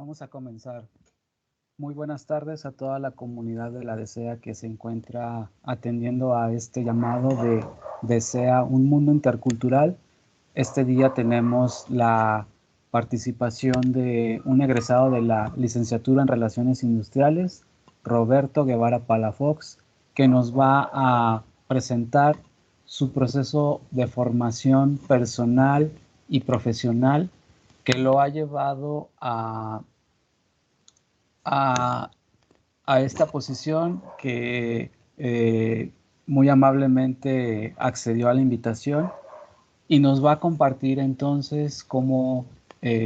Vamos a comenzar. Muy buenas tardes a toda la comunidad de la DESEA que se encuentra atendiendo a este llamado de DESEA, un mundo intercultural. Este día tenemos la participación de un egresado de la licenciatura en Relaciones Industriales, Roberto Guevara Palafox, que nos va a presentar su proceso de formación personal y profesional que lo ha llevado a, a esta posición que muy amablemente accedió a la invitación y nos va a compartir entonces cómo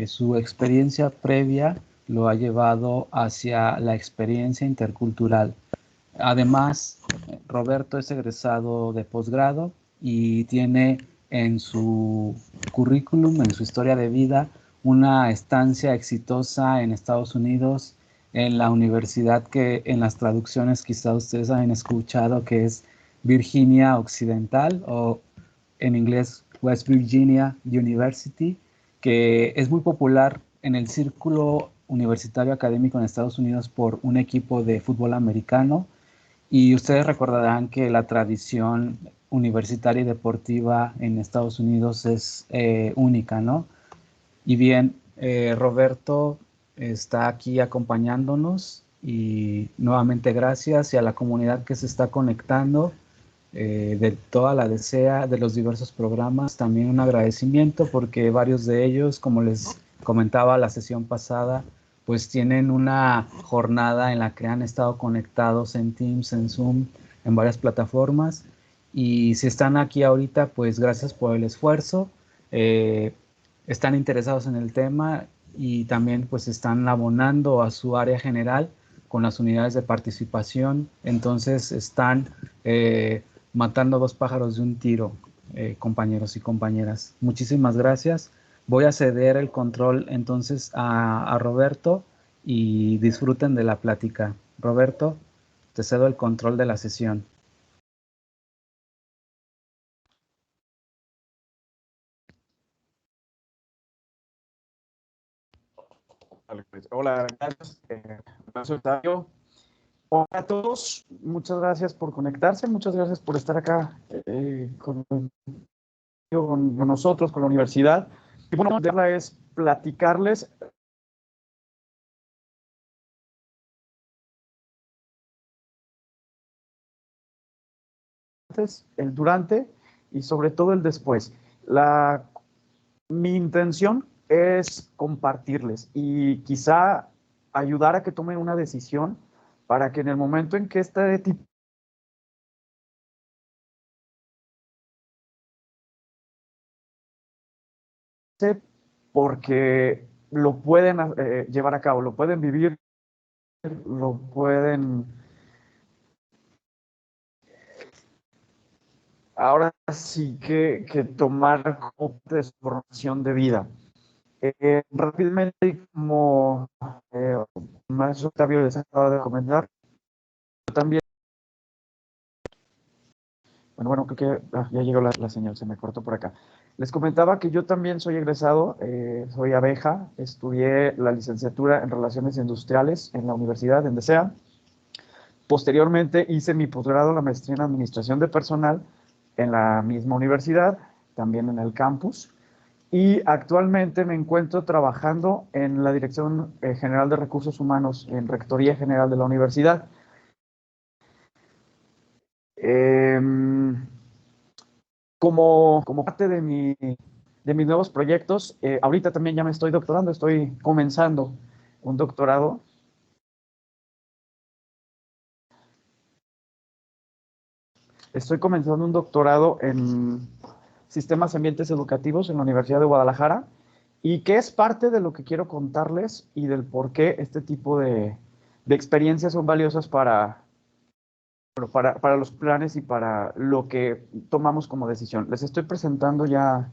su experiencia previa lo ha llevado hacia la experiencia intercultural. Además, Roberto es egresado de posgrado y tiene en su currículum, en su historia de vida, una estancia exitosa en Estados Unidos, en la universidad que en las traducciones quizá ustedes hayan escuchado que es Virginia Occidental o en inglés West Virginia University, que es muy popular en el círculo universitario académico en Estados Unidos por un equipo de fútbol americano. Y ustedes recordarán que la tradición universitaria y deportiva en Estados Unidos es única, ¿no? Y bien, Roberto está aquí acompañándonos y nuevamente gracias y a la comunidad que se está conectando de toda la DESEA, de los diversos programas, también un agradecimiento porque varios de ellos, como les comentaba la sesión pasada, pues tienen una jornada en la que han estado conectados en Teams, en Zoom, en varias plataformas. Y si están aquí ahorita, pues gracias por el esfuerzo. Están interesados en el tema y también pues están abonando a su área general con las unidades de participación. Entonces están matando dos pájaros de un tiro, compañeros y compañeras. Muchísimas gracias. Voy a ceder el control entonces a Roberto y disfruten de la plática. Roberto, te cedo el control de la sesión. Hola, gracias. Gracias, Octavio. Hola a todos, muchas gracias por conectarse, muchas gracias por estar acá con nosotros, con la universidad. Y bueno, la idea es platicarles antes, el durante y sobre todo el después. Mi intención es compartirles y quizá ayudar a que tomen una decisión para que en el momento en que este tipo porque lo pueden llevar a cabo, lo pueden vivir, lo pueden... Ahora sí que tomar como transformación de vida. Rápidamente, como más Octavio les acaba de comentar, yo también... Bueno, creo que ya llegó la señal, se me cortó por acá. Les comentaba que yo también soy egresado, soy abeja, estudié la licenciatura en Relaciones Industriales en la Universidad en DESEA. Posteriormente hice mi posgrado, la maestría en Administración de Personal en la misma universidad, también en el campus. Y actualmente me encuentro trabajando en la Dirección General de Recursos Humanos, en Rectoría General de la Universidad. Como parte de mis nuevos proyectos, ahorita también ya me estoy doctorando, estoy comenzando un doctorado. Estoy comenzando un doctorado en sistemas y ambientes educativos en la Universidad de Guadalajara y que es parte de lo que quiero contarles y del por qué este tipo de experiencias son valiosas para los planes y para lo que tomamos como decisión. Les estoy presentando ya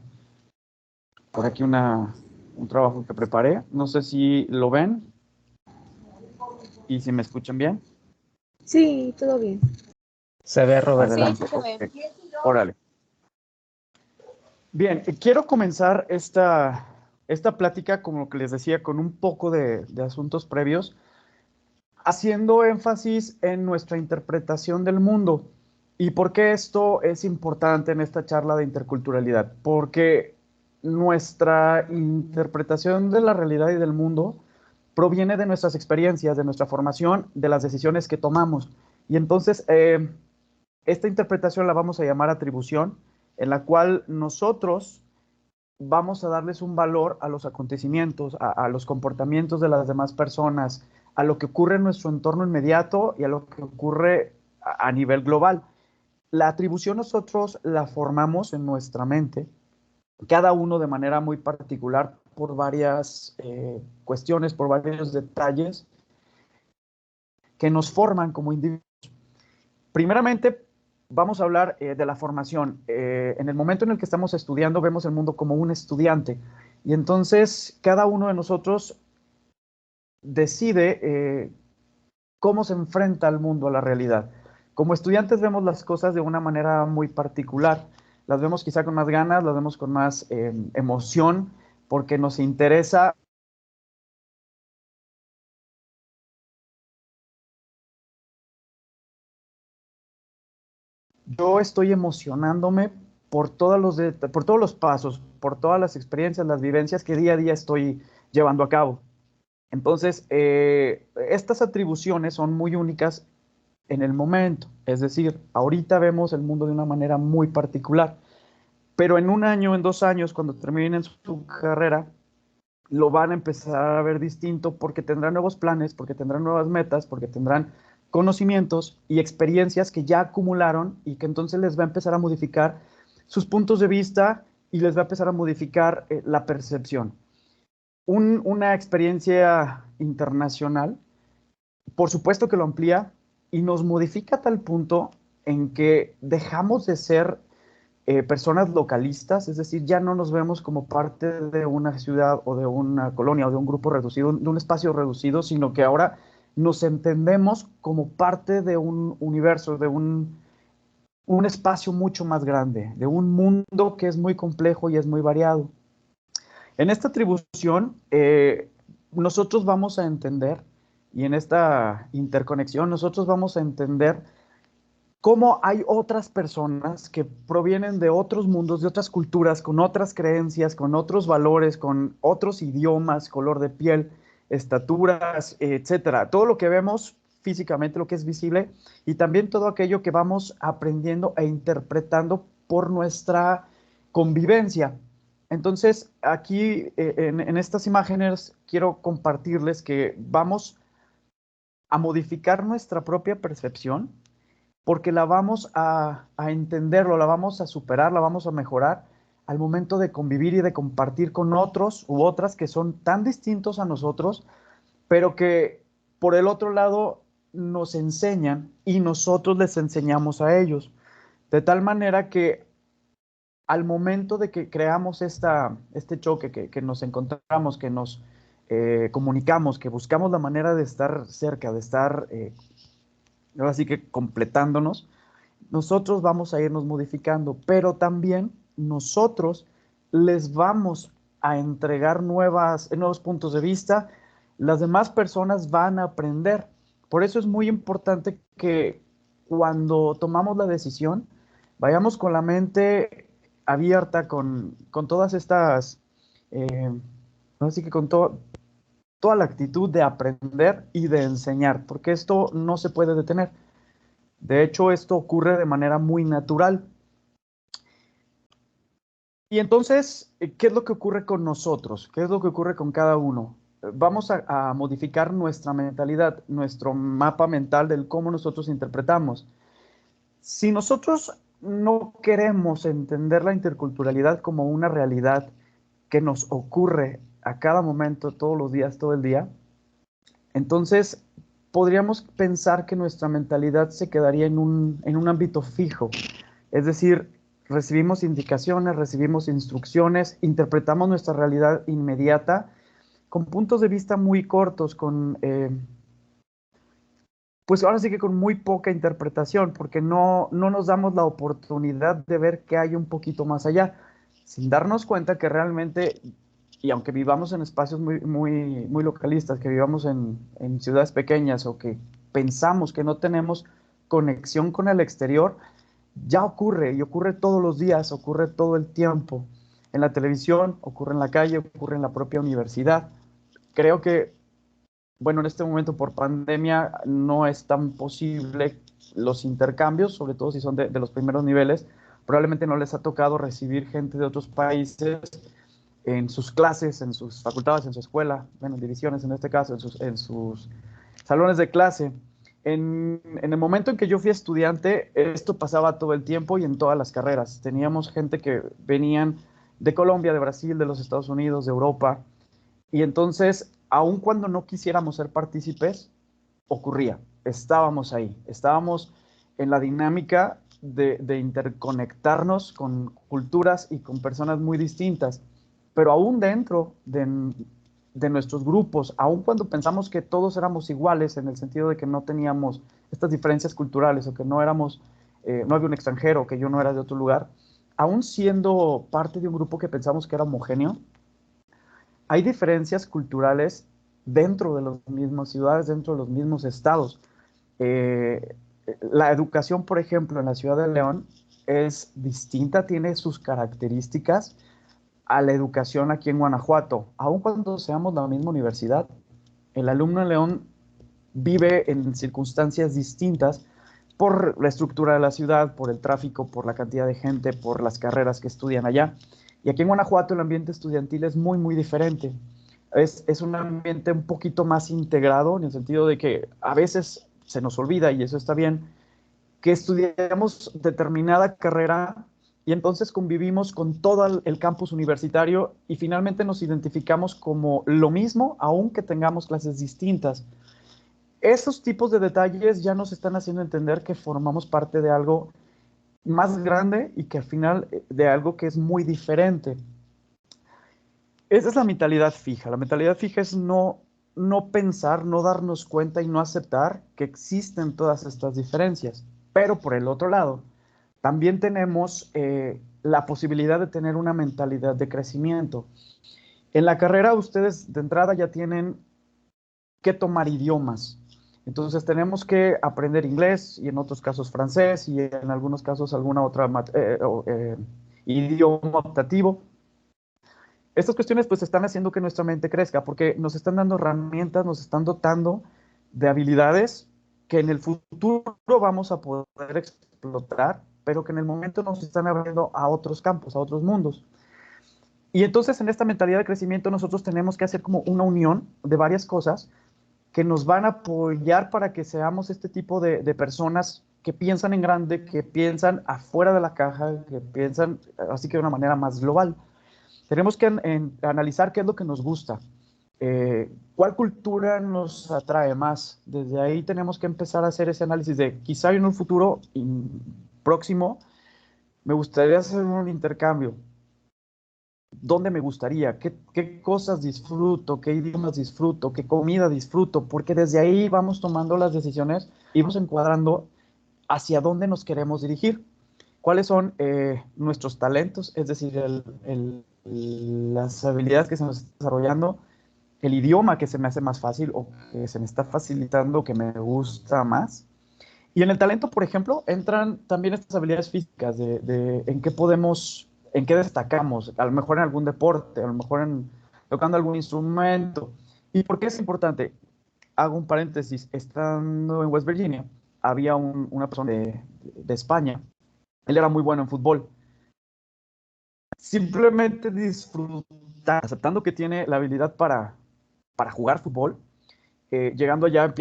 por aquí un trabajo que preparé. No sé si lo ven y si me escuchan bien. Sí, todo bien. Se ve, Roberto. Adelante. Sí, Okay. Órale. Bien, quiero comenzar esta esta plática, como que les decía, con un poco de asuntos previos, haciendo énfasis en nuestra interpretación del mundo. ¿Y por qué esto es importante en esta charla de interculturalidad? Porque nuestra interpretación de la realidad y del mundo proviene de nuestras experiencias, de nuestra formación, de las decisiones que tomamos. Y entonces, esta interpretación la vamos a llamar atribución, en la cual nosotros vamos a darles un valor a los acontecimientos, a los comportamientos de las demás personas, a lo que ocurre en nuestro entorno inmediato y a lo que ocurre a nivel global. La atribución nosotros la formamos en nuestra mente, cada uno de manera muy particular por varias cuestiones, por varios detalles que nos forman como individuos. Primeramente, vamos a hablar de la formación. En el momento en el que estamos estudiando, vemos el mundo como un estudiante. Y entonces, cada uno de nosotros decide cómo se enfrenta al mundo, a la realidad. Como estudiantes vemos las cosas de una manera muy particular. Las vemos quizá con más ganas, las vemos con más emoción, porque nos interesa. Yo estoy emocionándome por todos los pasos, por todas las experiencias, las vivencias que día a día estoy llevando a cabo. Entonces, estas atribuciones son muy únicas en el momento, es decir, ahorita vemos el mundo de una manera muy particular, pero en un año, en 2 años, cuando terminen su carrera, lo van a empezar a ver distinto porque tendrán nuevos planes, porque tendrán nuevas metas, porque tendrán conocimientos y experiencias que ya acumularon y que entonces les va a empezar a modificar sus puntos de vista y les va a empezar a modificar la percepción. Una experiencia internacional, por supuesto que lo amplía y nos modifica a tal punto en que dejamos de ser personas localistas, es decir, ya no nos vemos como parte de una ciudad o de una colonia o de un grupo reducido, de un espacio reducido, sino que ahora nos entendemos como parte de un universo, de un espacio mucho más grande, de un mundo que es muy complejo y es muy variado. En esta atribución, nosotros vamos a entender, y en esta interconexión, nosotros vamos a entender cómo hay otras personas que provienen de otros mundos, de otras culturas, con otras creencias, con otros valores, con otros idiomas, color de piel, estaturas, etcétera. Todo lo que vemos físicamente, lo que es visible, y también todo aquello que vamos aprendiendo e interpretando por nuestra convivencia. Entonces, aquí en estas imágenes quiero compartirles que vamos a modificar nuestra propia percepción porque la vamos a entenderlo, la vamos a superar, la vamos a mejorar al momento de convivir y de compartir con otros u otras que son tan distintos a nosotros, pero que por el otro lado nos enseñan y nosotros les enseñamos a ellos. De tal manera que al momento de que creamos este choque, que nos encontramos, que nos comunicamos, que buscamos la manera de estar cerca, de estar ahora sí que completándonos, nosotros vamos a irnos modificando, pero también nosotros les vamos a entregar nuevos puntos de vista, las demás personas van a aprender. Por eso es muy importante que cuando tomamos la decisión, vayamos con la mente abierta, con todas estas, así que con toda la actitud de aprender y de enseñar, porque esto no se puede detener. De hecho, esto ocurre de manera muy natural. Y entonces, ¿qué es lo que ocurre con nosotros? ¿Qué es lo que ocurre con cada uno? Vamos a modificar nuestra mentalidad, nuestro mapa mental del cómo nosotros interpretamos. Si nosotros no queremos entender la interculturalidad como una realidad que nos ocurre a cada momento, todos los días, todo el día, entonces podríamos pensar que nuestra mentalidad se quedaría en un ámbito fijo. Es decir, recibimos indicaciones, recibimos instrucciones, interpretamos nuestra realidad inmediata con puntos de vista muy cortos, pues ahora sí que con muy poca interpretación, porque no nos damos la oportunidad de ver qué hay un poquito más allá, sin darnos cuenta que realmente y aunque vivamos en espacios muy localistas, que vivamos en ciudades pequeñas o que pensamos que no tenemos conexión con el exterior, ya ocurre y ocurre todos los días, ocurre todo el tiempo. En la televisión, ocurre en la calle, ocurre en la propia universidad. Creo que, bueno, en este momento por pandemia no es tan posible los intercambios, sobre todo si son de los primeros niveles. Probablemente no les ha tocado recibir gente de otros países en sus clases, en sus facultades, en su escuela, bueno, en divisiones en este caso, en sus salones de clase. En el momento en que yo fui estudiante, esto pasaba todo el tiempo y en todas las carreras. Teníamos gente que venían de Colombia, de Brasil, de los Estados Unidos, de Europa, y entonces, aun cuando no quisiéramos ser partícipes, ocurría. Estábamos ahí, estábamos en la dinámica de interconectarnos con culturas y con personas muy distintas, pero aún dentro de nuestros grupos, aun cuando pensamos que todos éramos iguales en el sentido de que no teníamos estas diferencias culturales o que no éramos, no había un extranjero, que yo no era de otro lugar, aún siendo parte de un grupo que pensamos que era homogéneo, hay diferencias culturales dentro de las mismas ciudades, dentro de los mismos estados. Eh, la educación, por ejemplo, en la ciudad de León es distinta, tiene sus características a la educación aquí en Guanajuato. Aun cuando seamos la misma universidad, el alumno en León vive en circunstancias distintas por la estructura de la ciudad, por el tráfico, por la cantidad de gente, por las carreras que estudian allá. Y aquí en Guanajuato el ambiente estudiantil es muy diferente. Es un ambiente un poquito más integrado en el sentido de que a veces se nos olvida, y eso está bien, que estudiamos determinada carrera y entonces convivimos con todo el campus universitario y finalmente nos identificamos como lo mismo, aunque tengamos clases distintas. Esos tipos de detalles ya nos están haciendo entender que formamos parte de algo más grande y que al final de algo que es muy diferente. Esa es la mentalidad fija. La mentalidad fija es no pensar, no darnos cuenta y no aceptar que existen todas estas diferencias. Pero por el otro lado, también tenemos la posibilidad de tener una mentalidad de crecimiento. En la carrera ustedes de entrada ya tienen que tomar idiomas. Entonces tenemos que aprender inglés y en otros casos francés y en algunos casos alguna otra idioma optativo. Estas cuestiones pues están haciendo que nuestra mente crezca porque nos están dando herramientas, nos están dotando de habilidades que en el futuro vamos a poder explotar, pero que en el momento nos están abriendo a otros campos, a otros mundos. Y entonces en esta mentalidad de crecimiento nosotros tenemos que hacer como una unión de varias cosas que nos van a apoyar para que seamos este tipo de personas que piensan en grande, que piensan afuera de la caja, que piensan así que de una manera más global. Tenemos que analizar qué es lo que nos gusta, cuál cultura nos atrae más. Desde ahí tenemos que empezar a hacer ese análisis de quizá en un futuro próximo me gustaría hacer un intercambio. ¿Dónde me gustaría? ¿Qué cosas disfruto? ¿Qué idiomas disfruto? ¿Qué comida disfruto? Porque desde ahí vamos tomando las decisiones y vamos encuadrando hacia dónde nos queremos dirigir. ¿Cuáles son nuestros talentos? Es decir, las habilidades que se nos están desarrollando, el idioma que se me hace más fácil o que se me está facilitando, que me gusta más. Y en el talento, por ejemplo, entran también estas habilidades físicas de en qué podemos, en qué destacamos, a lo mejor en algún deporte, a lo mejor tocando algún instrumento. ¿Y por qué es importante? Hago un paréntesis, estando en West Virginia, había una persona de España, él era muy bueno en fútbol. Simplemente disfrutar, aceptando que tiene la habilidad para jugar fútbol, llegando allá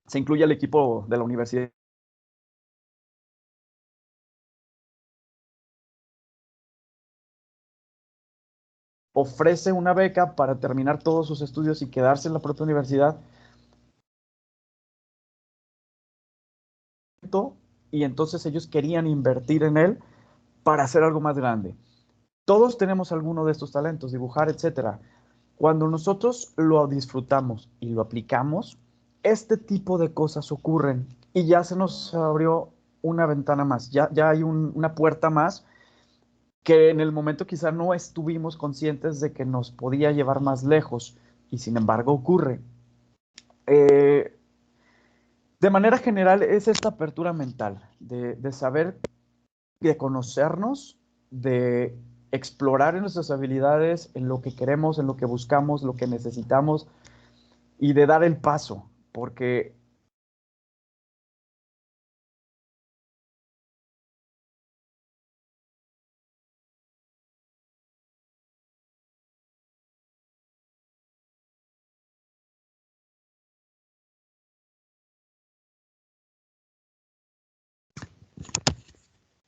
se incluye al equipo de la universidad. Ofrece una beca para terminar todos sus estudios y quedarse en la propia universidad. Y entonces ellos querían invertir en él para hacer algo más grande. Todos tenemos alguno de estos talentos, dibujar, etcétera. Cuando nosotros lo disfrutamos y lo aplicamos, este tipo de cosas ocurren y ya se nos abrió una ventana más, ya hay una puerta más que en el momento quizá no estuvimos conscientes de que nos podía llevar más lejos, y sin embargo ocurre. Eh, de manera general es esta apertura mental, de saber, de conocernos, de explorar en nuestras habilidades, en lo que queremos, en lo que buscamos, lo que necesitamos, y de dar el paso, porque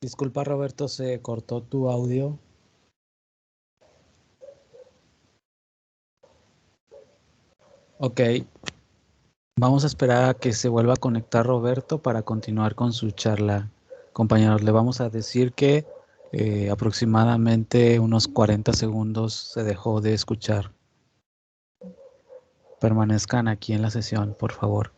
Disculpa, Roberto, se cortó tu audio. Ok, vamos a esperar a que se vuelva a conectar Roberto para continuar con su charla. Compañeros, le vamos a decir que aproximadamente unos 40 segundos se dejó de escuchar. Permanezcan aquí en la sesión, por favor.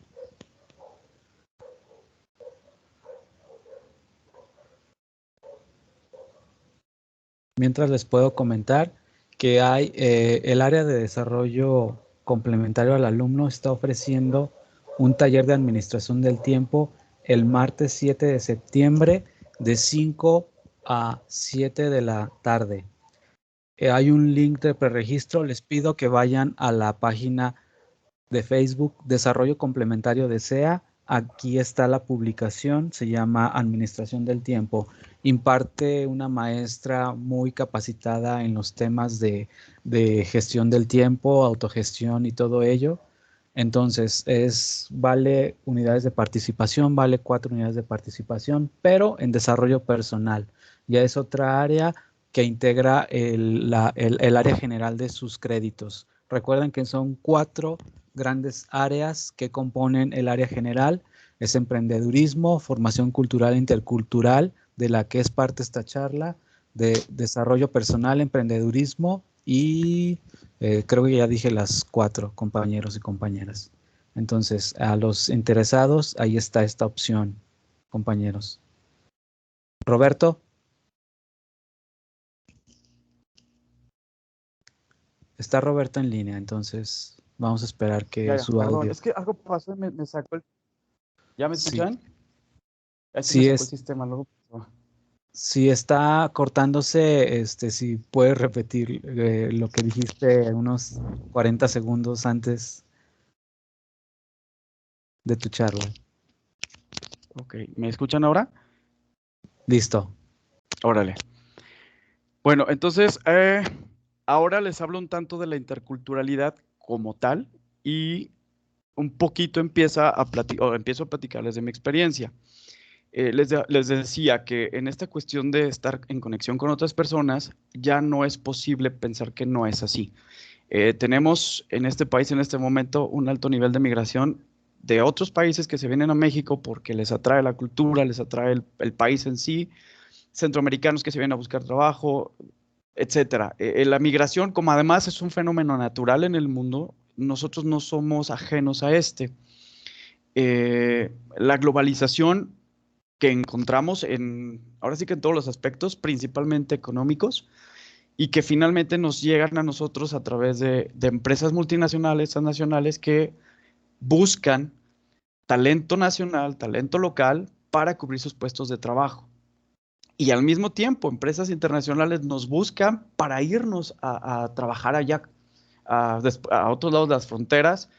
Mientras les puedo comentar que hay el área de desarrollo complementario al alumno está ofreciendo un taller de administración del tiempo el martes 7 de septiembre de 5 a 7 de la tarde. Hay un link de preregistro. Les pido que vayan a la página de Facebook Desarrollo Complementario de SEA. Aquí está la publicación, se llama Administración del Tiempo. Imparte una maestra muy capacitada en los temas de gestión del tiempo, autogestión y todo ello. Entonces, vale unidades de participación, vale 4 unidades de participación, pero en desarrollo personal. Ya es otra área que integra el área general de sus créditos. Recuerden que son 4 grandes áreas que componen el área general. Es emprendedurismo, formación cultural e intercultural, de la que es parte esta charla, de desarrollo personal, emprendedurismo y creo que ya dije las 4, compañeros y compañeras. Entonces, a los interesados, ahí está esta opción, compañeros. Roberto. Está Roberto en línea, entonces vamos a esperar que su perdón, audio. es que algo pasó y me sacó el... ¿Ya me Sí, escuchan? Es que me sí sacó el sistema, luego pasó. si está cortándose, si puedes repetir lo que dijiste unos 40 segundos antes de tu charla. Ok, ¿me escuchan ahora? Listo. Órale. Bueno, entonces, ahora les hablo un tanto de la interculturalidad como tal y un poquito empiezo a platicarles de mi experiencia. Les decía que en esta cuestión de estar en conexión con otras personas, ya no es posible pensar que no es así. Tenemos en este país en este momento un alto nivel de migración de otros países que se vienen a México porque les atrae la cultura, les atrae el país en sí, centroamericanos que se vienen a buscar trabajo, etcétera. La migración, como además es un fenómeno natural en el mundo, nosotros no somos ajenos a este. La globalización que encontramos ahora sí que en todos los aspectos, principalmente económicos, y que finalmente nos llegan a nosotros a través de empresas multinacionales, transnacionales, que buscan talento nacional, talento local, para cubrir sus puestos de trabajo. Y al mismo tiempo, empresas internacionales nos buscan para irnos a trabajar allá, a otros lados de las fronteras,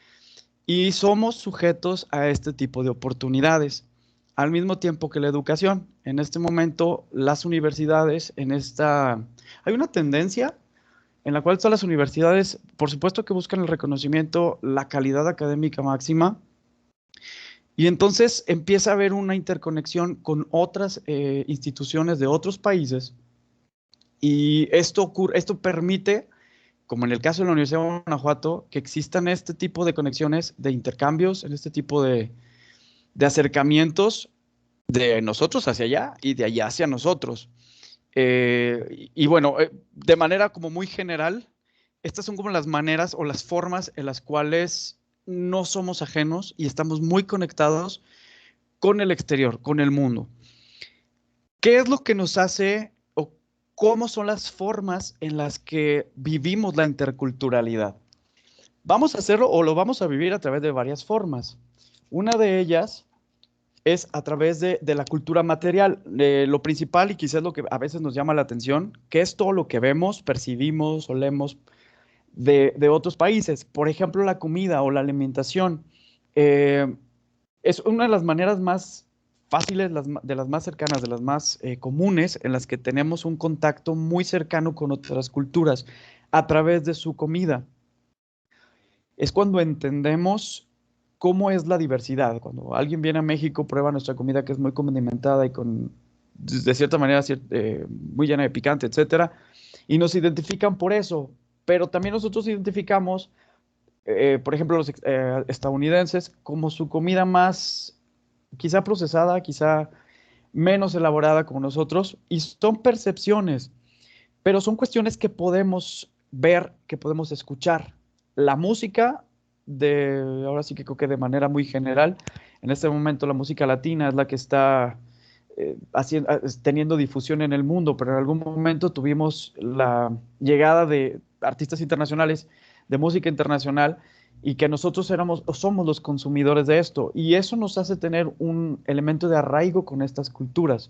y somos sujetos a este tipo de oportunidades. Al mismo tiempo que la educación. En este momento, las universidades, hay una tendencia en la cual todas las universidades, por supuesto que buscan el reconocimiento, la calidad académica máxima, y entonces empieza a haber una interconexión con otras instituciones de otros países, y esto permite, como en el caso de la Universidad de Guanajuato, que existan este tipo de conexiones, de intercambios, en este tipo de acercamientos de nosotros hacia allá y de allá hacia nosotros. Y bueno, de manera como muy general, estas son como las maneras o las formas en las cuales no somos ajenos y estamos muy conectados con el exterior, con el mundo. ¿Qué es lo que nos hace o cómo son las formas en las que vivimos la interculturalidad. Vamos a hacerlo o lo vamos a vivir a través de varias formas. Una de ellas es a través de la cultura material. Lo principal y quizás lo que a veces nos llama la atención, que es todo lo que vemos, percibimos, olemos de otros países. Por ejemplo, la comida o la alimentación. Es una de las maneras más fáciles, de las más cercanas, de las más comunes, en las que tenemos un contacto muy cercano con otras culturas a través de su comida. Es cuando entendemos cómo es la diversidad. Cuando alguien viene a México, prueba nuestra comida que es muy condimentada y de cierta manera, muy llena de picante, etcétera, y nos identifican por eso. Pero también nosotros identificamos, por ejemplo, los estadounidenses, como su comida más quizá procesada, quizá menos elaborada como nosotros, y son percepciones, pero son cuestiones que podemos ver, que podemos escuchar. La música, ahora sí que creo que de manera muy general, en este momento la música latina es la que está teniendo difusión en el mundo, pero en algún momento tuvimos la llegada de artistas internacionales, de música internacional, y que nosotros éramos o somos los consumidores de esto, y eso nos hace tener un elemento de arraigo con estas culturas.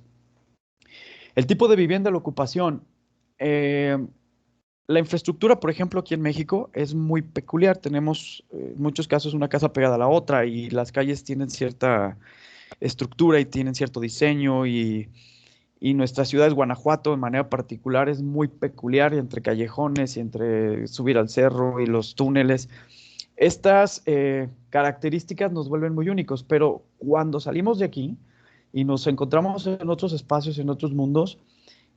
El tipo de vivienda, la ocupación. La infraestructura, por ejemplo, aquí en México es muy peculiar. Tenemos en muchos casos una casa pegada a la otra y las calles tienen cierta estructura y tienen cierto diseño y nuestra ciudad de Guanajuato de manera particular es muy peculiar entre callejones y entre subir al cerro y los túneles. Estas características nos vuelven muy únicos, pero cuando salimos de aquí y nos encontramos en otros espacios, en otros mundos,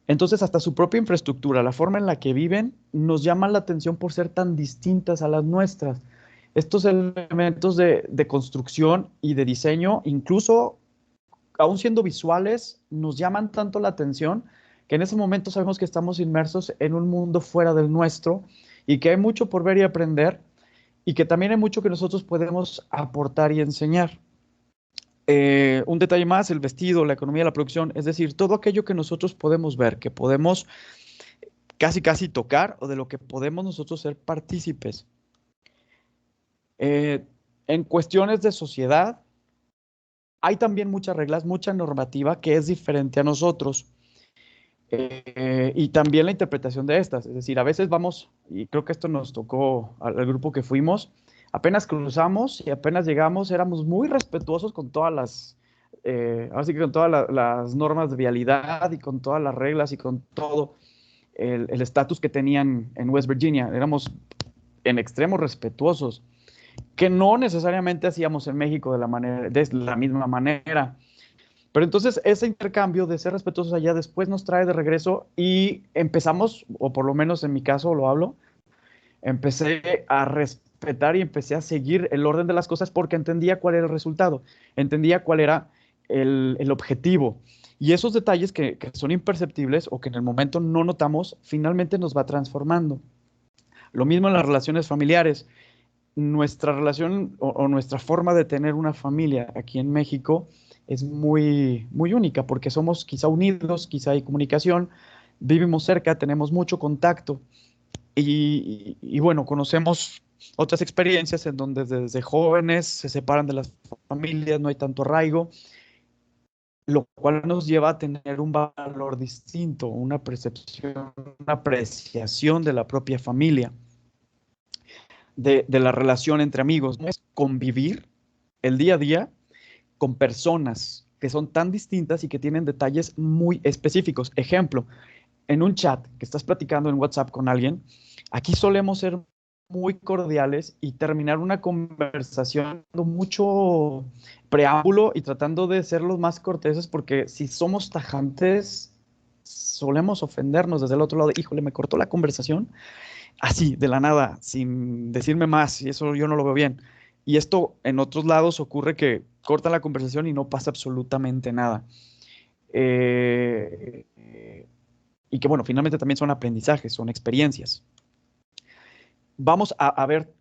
entonces hasta su propia infraestructura, la forma en la que viven, nos llama la atención por ser tan distintas a las nuestras. Estos elementos de construcción y de diseño, incluso aún siendo visuales, nos llaman tanto la atención que en ese momento sabemos que estamos inmersos en un mundo fuera del nuestro y que hay mucho por ver y aprender y que también hay mucho que nosotros podemos aportar y enseñar. Un detalle más, el vestido, la economía, la producción, es decir, todo aquello que nosotros podemos ver, que podemos casi tocar o de lo que podemos nosotros ser partícipes. En cuestiones de sociedad, hay también muchas reglas, mucha normativa que es diferente a nosotros. Y también la interpretación de estas, es decir, a veces vamos, y creo que esto nos tocó al grupo que fuimos, apenas cruzamos y apenas llegamos, éramos muy respetuosos con todas así que con todas las normas de vialidad y con todas las reglas y con todo el estatus que tenían en West Virginia. Éramos en extremo respetuosos, que no necesariamente hacíamos en México de la misma manera. Pero entonces ese intercambio de ser respetuosos allá después nos trae de regreso y empezamos, o por lo menos en mi caso lo hablo, empecé a respetar y empecé a seguir el orden de las cosas porque entendía cuál era el resultado, entendía cuál era el objetivo. Y esos detalles que son imperceptibles o que en el momento no notamos, finalmente nos va transformando. Lo mismo en las relaciones familiares. Nuestra relación o nuestra forma de tener una familia aquí en México es muy única porque somos quizá unidos, quizá hay comunicación, vivimos cerca, tenemos mucho contacto y bueno, conocemos otras experiencias en donde desde jóvenes se separan de las familias, no hay tanto arraigo, lo cual nos lleva a tener un valor distinto, una percepción, una apreciación de la propia familia, de la relación entre amigos. Es convivir el día a día con personas que son tan distintas y que tienen detalles muy específicos. Ejemplo, en un chat que estás platicando en WhatsApp con alguien, aquí solemos ser muy cordiales y terminar una conversación con mucho preámbulo y tratando de ser los más corteses porque si somos tajantes solemos ofendernos desde el otro lado. Híjole, me cortó la conversación así, de la nada, sin decirme más, y eso yo no lo veo bien. Y esto en otros lados ocurre que corta la conversación y no pasa absolutamente nada. Eh, y que bueno, finalmente también son aprendizajes, son experiencias. Vamos a ver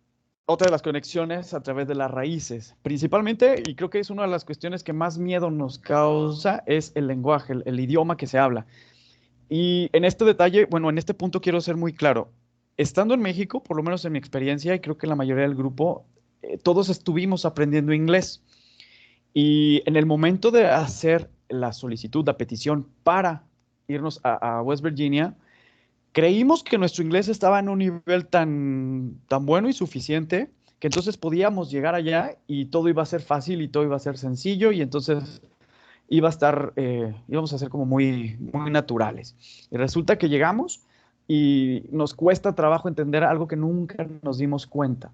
otra de las conexiones a través de las raíces. Principalmente, y creo que es una de las cuestiones que más miedo nos causa, es el lenguaje, el idioma que se habla. Y en este detalle, bueno, en este punto quiero ser muy claro. Estando en México, por lo menos en mi experiencia, y creo que en la mayoría del grupo, todos estuvimos aprendiendo inglés. Y en el momento de hacer la solicitud, la petición para irnos a West Virginia, creímos que nuestro inglés estaba en un nivel tan bueno y suficiente que entonces podíamos llegar allá y todo iba a ser fácil y todo iba a ser sencillo y entonces íbamos a ser como muy naturales. Y resulta que llegamos y nos cuesta trabajo entender algo que nunca nos dimos cuenta.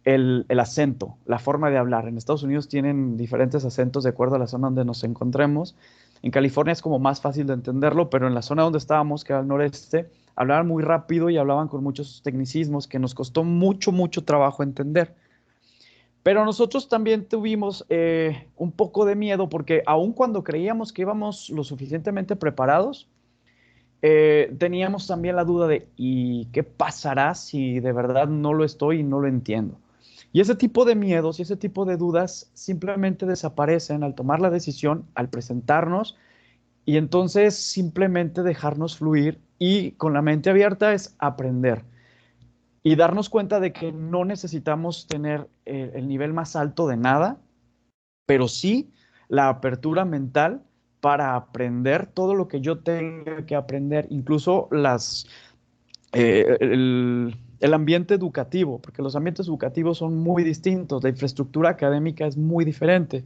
El acento, la forma de hablar. En Estados Unidos tienen diferentes acentos de acuerdo a la zona donde nos encontremos. En California es como más fácil de entenderlo, pero en la zona donde estábamos, que era el noreste, hablaban muy rápido y hablaban con muchos tecnicismos que nos costó mucho trabajo entender. Pero nosotros también tuvimos un poco de miedo porque aun cuando creíamos que íbamos lo suficientemente preparados, teníamos también la duda de ¿y qué pasará si de verdad no lo estoy y no lo entiendo? Y ese tipo de miedos y ese tipo de dudas simplemente desaparecen al tomar la decisión, al presentarnos y entonces simplemente dejarnos fluir y con la mente abierta es aprender y darnos cuenta de que no necesitamos tener el nivel más alto de nada, pero sí la apertura mental para aprender todo lo que yo tenga que aprender, incluso el ambiente educativo, porque los ambientes educativos son muy distintos, la infraestructura académica es muy diferente.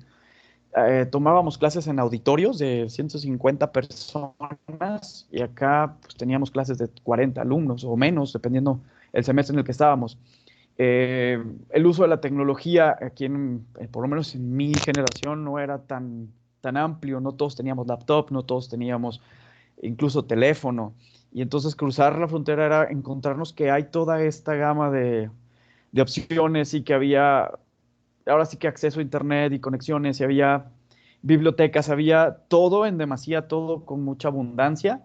Tomábamos clases en auditorios de 150 personas y acá pues, teníamos clases de 40 alumnos o menos, dependiendo el semestre en el que estábamos. El uso de la tecnología aquí, por lo menos en mi generación, no era tan amplio. No todos teníamos laptop, no todos teníamos incluso teléfono. Y entonces cruzar la frontera era encontrarnos que hay toda esta gama de opciones y que había, ahora sí que acceso a internet y conexiones y había bibliotecas, había todo en demasía, todo con mucha abundancia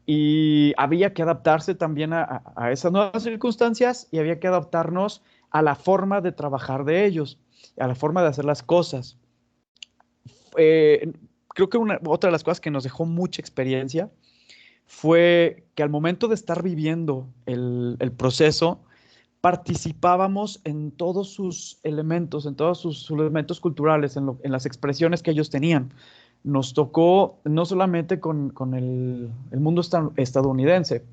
y había que adaptarse también a esas nuevas circunstancias y había que adaptarnos a la forma de trabajar de ellos, a la forma de hacer las cosas. Eh, Creo que otra de las cosas que nos dejó mucha experiencia fue que al momento de estar viviendo el proceso, participábamos en todos sus elementos, en todos sus elementos culturales, en las expresiones que ellos tenían. Nos tocó no solamente con el mundo estadounidense,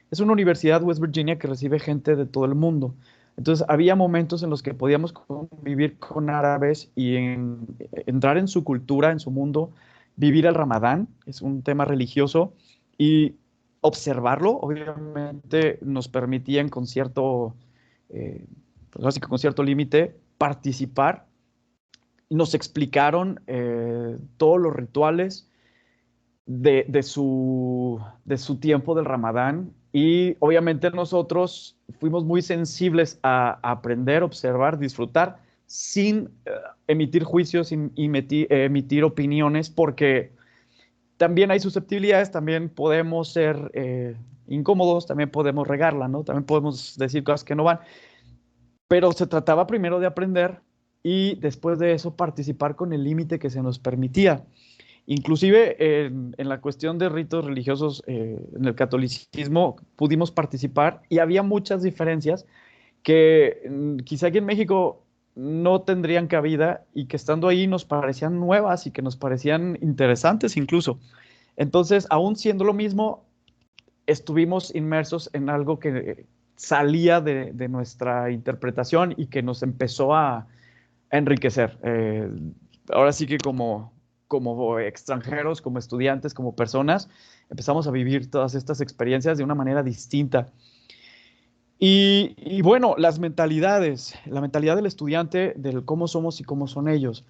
es una universidad West Virginia que recibe gente de todo el mundo. Entonces había momentos en los que podíamos convivir con árabes y entrar en su cultura, en su mundo, vivir el Ramadán, es un tema religioso, y observarlo, obviamente nos permitían con cierto pues así que con cierto límite, participar. Nos explicaron todos los rituales de su tiempo del Ramadán y obviamente nosotros fuimos muy sensibles a aprender, observar, disfrutar sin emitir juicios, sin emitir opiniones, porque también hay susceptibilidades, también podemos ser incómodos, también podemos regarla, ¿no? También podemos decir cosas que no van. Pero se trataba primero de aprender y después de eso participar con el límite que se nos permitía. Inclusive en la cuestión de ritos religiosos en el catolicismo pudimos participar y había muchas diferencias que quizá aquí en México no tendrían cabida y que estando ahí nos parecían nuevas y que nos parecían interesantes incluso. Entonces, aún siendo lo mismo, estuvimos inmersos en algo que salía de nuestra interpretación y que nos empezó a enriquecer. Ahora sí que como extranjeros, como estudiantes, como personas, empezamos a vivir todas estas experiencias de una manera distinta. Y bueno, la mentalidad del estudiante, del cómo somos y cómo son ellos.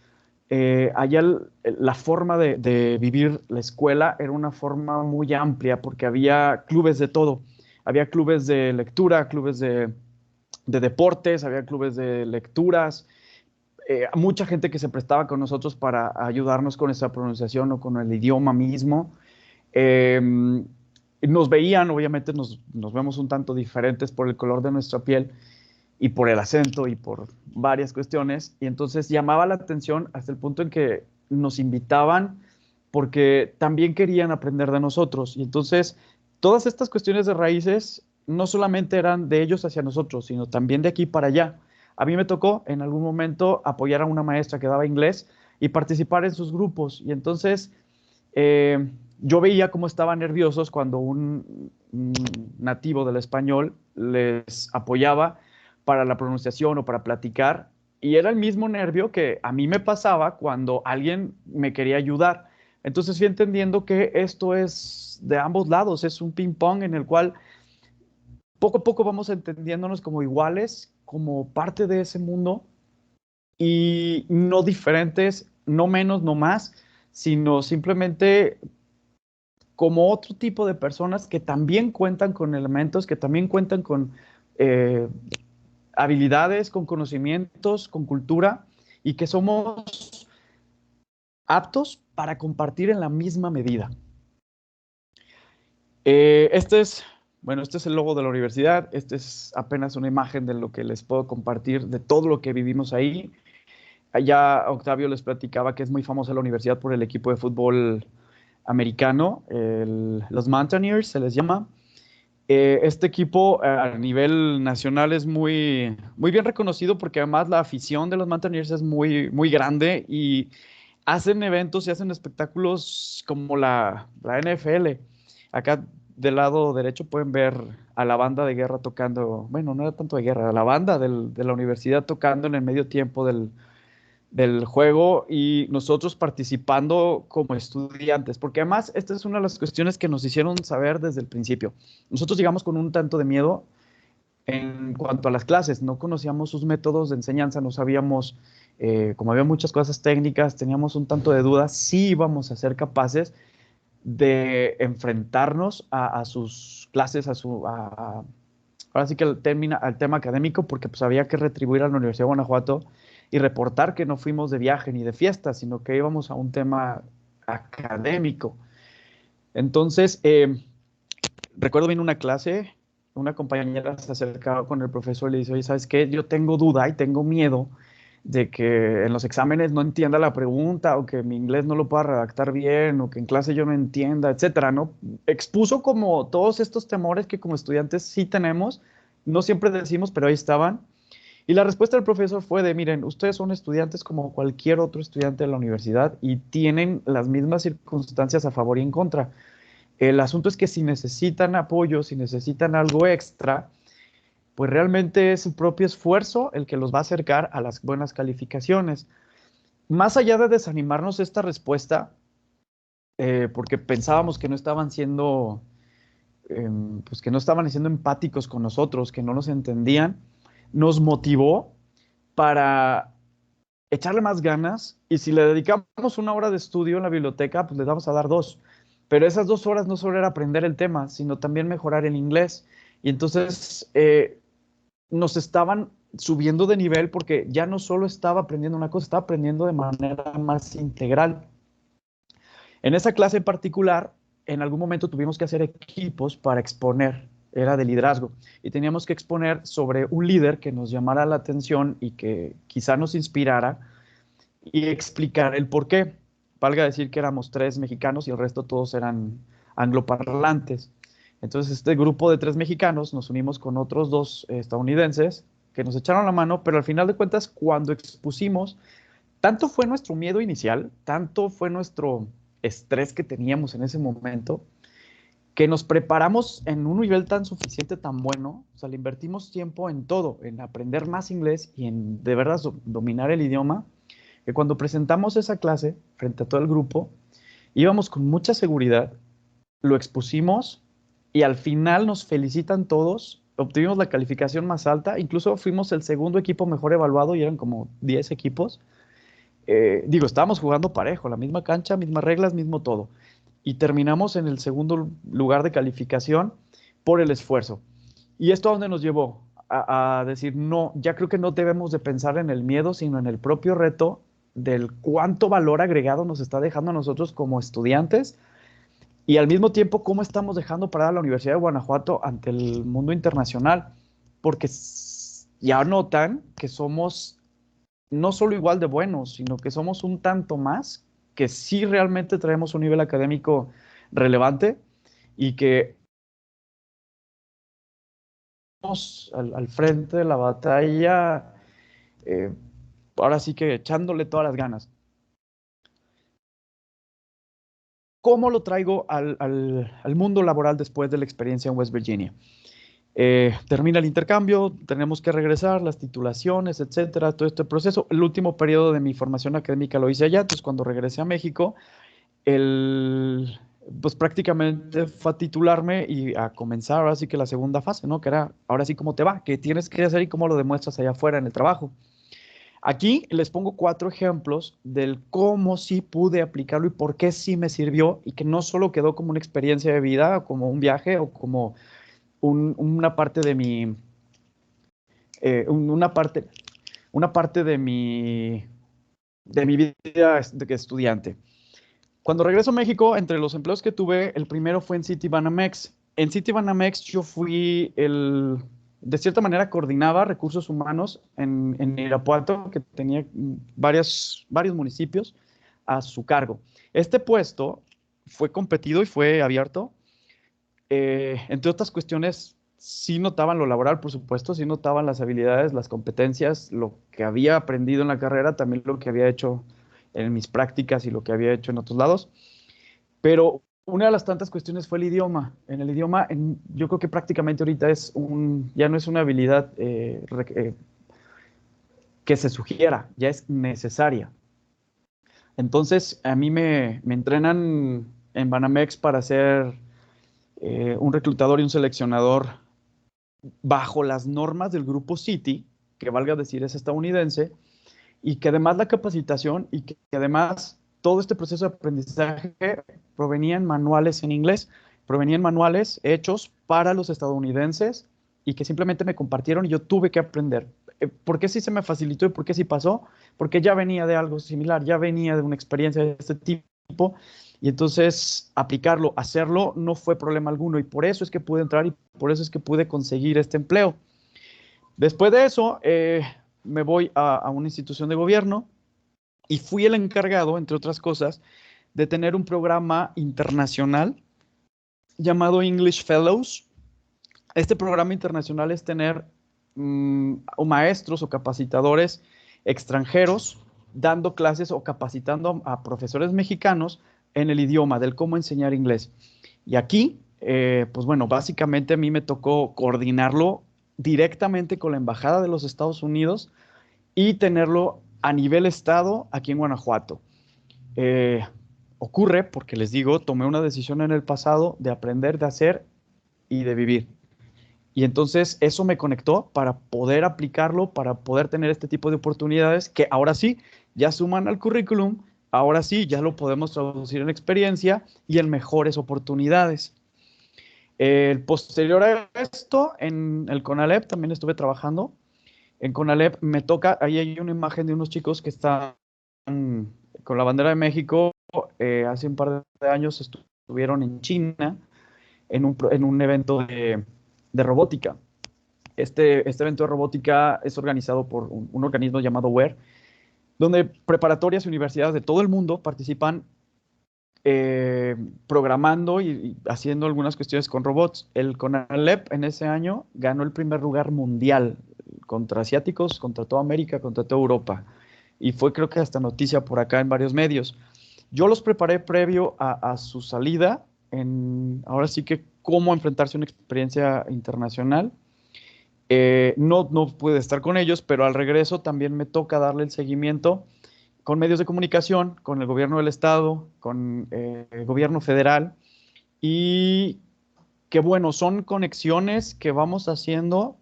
Allá la forma de vivir la escuela era una forma muy amplia porque había clubes de todo. Había clubes de lectura, clubes de deportes, había clubes de lecturas, mucha gente que se prestaba con nosotros para ayudarnos con esa pronunciación o con el idioma mismo. Eh, Nos veían, obviamente nos vemos un tanto diferentes por el color de nuestra piel y por el acento y por varias cuestiones. Y entonces llamaba la atención hasta el punto en que nos invitaban porque también querían aprender de nosotros. Y entonces, todas estas cuestiones de raíces no solamente eran de ellos hacia nosotros, sino también de aquí para allá. A mí me tocó en algún momento apoyar a una maestra que daba inglés y participar en sus grupos. Y entonces yo veía cómo estaban nerviosos cuando un nativo del español les apoyaba para la pronunciación o para platicar. Y era el mismo nervio que a mí me pasaba cuando alguien me quería ayudar. Entonces fui entendiendo que esto es de ambos lados, es un ping pong en el cual poco a poco vamos entendiéndonos como iguales, como parte de ese mundo y no diferentes, no menos, no más, sino simplemente como otro tipo de personas que también cuentan con elementos, que también cuentan con eh, habilidades, con conocimientos, con cultura y que somos aptos para compartir en la misma medida. Este es, bueno, este es el logo de la universidad. Este es apenas una imagen de lo que les puedo compartir, de todo lo que vivimos ahí. Allá Octavio les platicaba que es muy famosa la universidad por el equipo de fútbol americano, los Mountaineers se les llama. Este equipo a nivel nacional es muy, muy bien reconocido porque además la afición de los Mountaineers es muy, muy grande y hacen eventos y hacen espectáculos como la NFL. Acá del lado derecho pueden ver a la banda de guerra tocando, bueno, no era tanto de guerra, la banda de la universidad tocando en el medio tiempo del juego y nosotros participando como estudiantes, porque además esta es una de las cuestiones que nos hicieron saber desde el principio. Nosotros llegamos con un tanto de miedo en cuanto a las clases, no conocíamos sus métodos de enseñanza, no sabíamos, como había muchas cosas técnicas, teníamos un tanto de dudas, si íbamos a ser capaces de enfrentarnos a sus clases, ahora sí que al tema académico, porque pues había que retribuir a la Universidad de Guanajuato y reportar que no fuimos de viaje ni de fiesta, sino que íbamos a un tema académico. Entonces, recuerdo bien una clase, una compañera se acercaba con el profesor y le dice, oye, ¿sabes qué? Yo tengo duda y tengo miedo de que en los exámenes no entienda la pregunta o que mi inglés no lo pueda redactar bien o que en clase yo no entienda, etcétera, ¿no? Expuso como todos estos temores que como estudiantes sí tenemos, no siempre decimos, pero ahí estaban. Y la respuesta del profesor fue de, miren, ustedes son estudiantes como cualquier otro estudiante de la universidad y tienen las mismas circunstancias a favor y en contra. El asunto es que si necesitan apoyo, si necesitan algo extra, pues realmente es su propio esfuerzo el que los va a acercar a las buenas calificaciones. Más allá de desanimarnos esta respuesta, porque pensábamos que no estaban siendo, pues que no estaban siendo empáticos con nosotros, que no nos entendían, nos motivó para echarle más ganas y si le dedicamos una hora de estudio en la biblioteca, pues le vamos a dar dos. Pero esas 2 horas no solo era aprender el tema, sino también mejorar el inglés. Y entonces nos estaban subiendo de nivel porque ya no solo estaba aprendiendo una cosa, estaba aprendiendo de manera más integral. En esa clase en particular, en algún momento tuvimos que hacer equipos para exponer, era de liderazgo, y teníamos que exponer sobre un líder que nos llamara la atención y que quizá nos inspirara y explicar el por qué. Valga decir que éramos 3 mexicanos y el resto todos eran angloparlantes. Entonces, este grupo de 3 mexicanos nos unimos con otros 2 estadounidenses que nos echaron la mano, pero al final de cuentas, cuando expusimos, tanto fue nuestro miedo inicial, tanto fue nuestro estrés que teníamos en ese momento, que nos preparamos en un nivel tan suficiente, tan bueno, o sea, le invertimos tiempo en todo, en aprender más inglés y en de verdad dominar el idioma, que cuando presentamos esa clase frente a todo el grupo, íbamos con mucha seguridad, lo expusimos y al final nos felicitan todos, obtuvimos la calificación más alta, incluso fuimos el segundo equipo mejor evaluado y eran como 10 equipos. Digo, estábamos jugando parejo, la misma cancha, mismas reglas, mismo todo. Y terminamos en el segundo lugar de calificación por el esfuerzo. ¿Y esto a dónde nos llevó? A decir, no, ya creo que no debemos de pensar en el miedo, sino en el propio reto del cuánto valor agregado nos está dejando a nosotros como estudiantes y al mismo tiempo cómo estamos dejando parada la Universidad de Guanajuato ante el mundo internacional, porque ya notan que somos no solo igual de buenos, sino que somos un tanto más que sí realmente traemos un nivel académico relevante y que estamos al frente de la batalla, eh, ahora sí que echándole todas las ganas. ¿Cómo lo traigo al mundo laboral después de la experiencia en West Virginia? Termina el intercambio, tenemos que regresar, las titulaciones, etcétera, todo este proceso. El último periodo de mi formación académica lo hice allá, entonces cuando regresé a México, pues prácticamente fue a titularme y a comenzar ahora sí que la segunda fase, ¿no? Que era, ahora sí, ¿cómo te va? ¿Qué tienes que hacer y cómo lo demuestras allá afuera en el trabajo? Aquí les pongo 4 ejemplos del cómo sí pude aplicarlo y por qué sí me sirvió y que no solo quedó como una experiencia de vida, como un viaje o como una parte de mi, una parte de mi vida de estudiante. Cuando regreso a México, entre los empleos que tuve, el primero fue en Citibanamex. En Citibanamex yo fui de cierta manera coordinaba recursos humanos en Irapuato, que tenía varios municipios a su cargo. Este puesto fue competido y fue abierto. Entre otras cuestiones, sí notaban lo laboral, por supuesto, sí notaban las habilidades, las competencias, lo que había aprendido en la carrera, también lo que había hecho en mis prácticas y lo que había hecho en otros lados. Pero una de las tantas cuestiones fue el idioma. En el idioma, yo creo que prácticamente ahorita ya no es una habilidad que se sugiera, ya es necesaria. Entonces, a mí me entrenan en Banamex para ser un reclutador y un seleccionador bajo las normas del grupo Citi, que valga decir es estadounidense, y que además la capacitación y que además todo este proceso de aprendizaje provenían manuales en inglés, provenían manuales hechos para los estadounidenses y que simplemente me compartieron y yo tuve que aprender. ¿Por qué sí se me facilitó y por qué sí pasó? Porque ya venía de algo similar, ya venía de una experiencia de este tipo y entonces aplicarlo, hacerlo no fue problema alguno y por eso es que pude entrar y por eso es que pude conseguir este empleo. Después de eso, me voy a una institución de gobierno y fui el encargado, entre otras cosas, de tener un programa internacional llamado English Fellows. Este programa internacional es tener maestros o capacitadores extranjeros dando clases o capacitando a profesores mexicanos en el idioma del cómo enseñar inglés. Y aquí, pues bueno, básicamente a mí me tocó coordinarlo directamente con la Embajada de los Estados Unidos y tenerlo a nivel estado aquí en Guanajuato. Eh, Ocurre, porque les digo, tomé una decisión en el pasado de aprender, de hacer y de vivir. Y entonces eso me conectó para poder aplicarlo, para poder tener este tipo de oportunidades que ahora sí ya suman al currículum, ahora sí ya lo podemos traducir en experiencia y en mejores oportunidades. Posterior a esto, en el CONALEP también estuve trabajando. En CONALEP me toca, ahí hay una imagen de unos chicos que están con la bandera de México. Hace un par de años estuvieron en China en un evento de robótica. Este evento de robótica es organizado por un organismo llamado WER, donde preparatorias y universidades de todo el mundo participan programando y haciendo algunas cuestiones con robots. El CONALEP en ese año ganó el primer lugar mundial contra asiáticos, contra toda América, contra toda Europa. Y fue creo que hasta noticia por acá en varios medios. Yo los preparé previo a su salida, ahora sí que cómo enfrentarse a una experiencia internacional. No pude estar con ellos, pero al regreso también me toca darle el seguimiento con medios de comunicación, con el gobierno del estado, con el gobierno federal y que bueno, son conexiones que vamos haciendo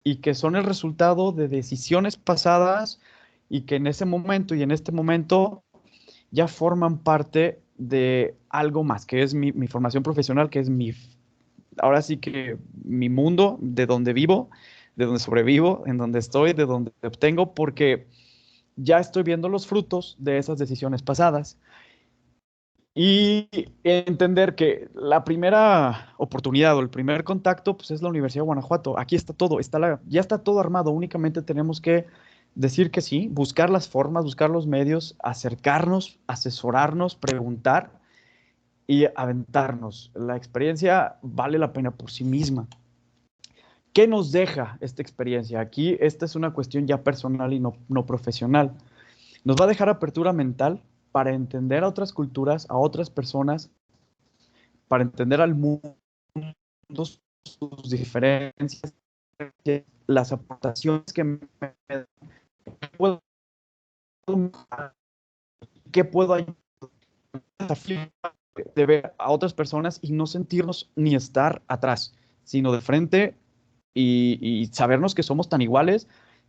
y que son el resultado de decisiones pasadas y que en ese momento y en este momento ya forman parte de algo más, que es mi formación profesional, que es ahora sí que mi mundo, de donde vivo, de donde sobrevivo, en donde estoy, de donde obtengo, porque ya estoy viendo los frutos de esas decisiones pasadas. Y entender que la primera oportunidad o el primer contacto pues es la Universidad de Guanajuato. Aquí está todo, ya está todo armado, únicamente tenemos que decir que sí, buscar las formas, buscar los medios, acercarnos, asesorarnos, preguntar y aventarnos. La experiencia vale la pena por sí misma. ¿Qué nos deja esta experiencia? Aquí esta es una cuestión ya personal y no profesional. Nos va a dejar apertura mental para entender a otras culturas, a otras personas, para entender al mundo, sus diferencias, las aportaciones que puedo, que puedo ayudar de ver a otras personas y no sentirnos ni estar atrás, sino de frente y sabernos que somos tan iguales,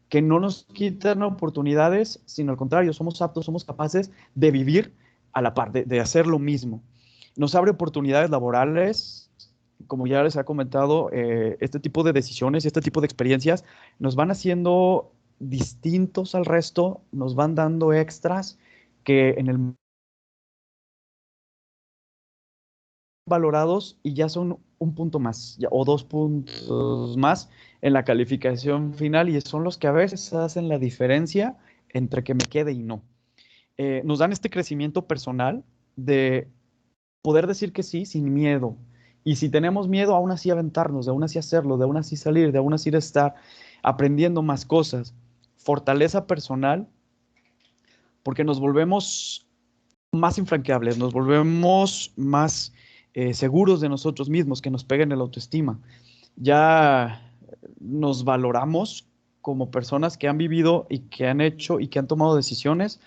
que no nos quitan oportunidades, sino al contrario, somos aptos, somos capaces de vivir a la par, de hacer lo mismo. Nos abre oportunidades laborales, como ya les he comentado, este tipo de decisiones, este tipo de experiencias nos van haciendo distintos al resto, nos van dando extras que en el valorados y ya son un punto más o 2 puntos más en la calificación final y son los que a veces hacen la diferencia entre que me quede y no. Nos dan este crecimiento personal de poder decir que sí sin miedo. Y si tenemos miedo, aún así aventarnos, de aún así hacerlo, de aún así salir, de aún así estar aprendiendo más cosas. Fortaleza personal, porque nos volvemos más infranqueables, nos volvemos más seguros de nosotros mismos, que nos peguen el autoestima. Ya nos valoramos como personas que han vivido y que han hecho y que han tomado decisiones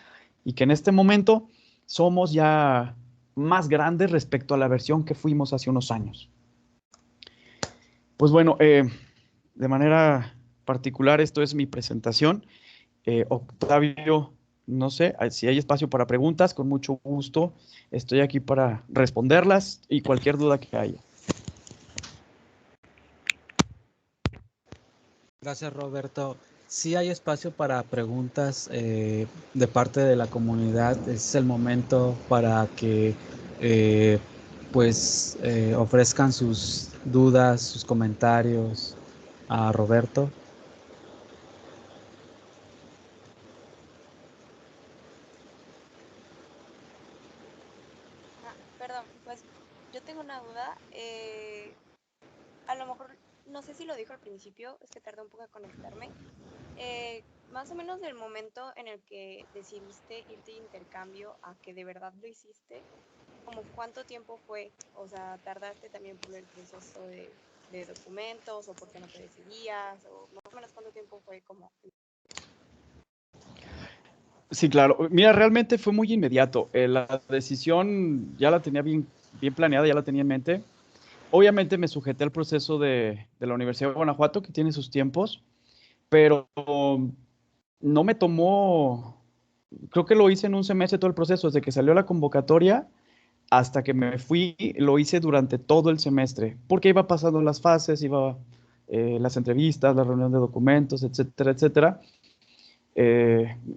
y que en este momento somos ya más grandes respecto a la versión que fuimos hace unos años. Pues bueno, de manera particular, esto es mi presentación. Octavio, no sé si hay espacio para preguntas, con mucho gusto estoy aquí para responderlas y cualquier duda que haya. Gracias, Roberto. Sí hay espacio para preguntas de parte de la comunidad. Es el momento para que eh, ofrezcan sus dudas, sus comentarios a Roberto. Perdón, pues yo tengo una duda. A lo mejor, no sé si lo dijo al principio, es que tardé un poco en conectarme. Más o menos del momento en el que decidiste irte de intercambio a que de verdad lo hiciste, ¿como cuánto tiempo fue? O sea, ¿tardaste también por el proceso de documentos o porque no te decidías? O más o menos cuánto tiempo fue como... Sí, claro. Mira, realmente fue muy inmediato. La decisión ya la tenía bien planeada, ya la tenía en mente. Obviamente me sujeté al proceso de la Universidad de Guanajuato, que tiene sus tiempos, pero no me tomó, creo que lo hice en un semestre todo el proceso, desde que salió la convocatoria hasta que me fui, lo hice durante todo el semestre, porque iba pasando las fases, iba las entrevistas, la reunión de documentos, etcétera, etcétera.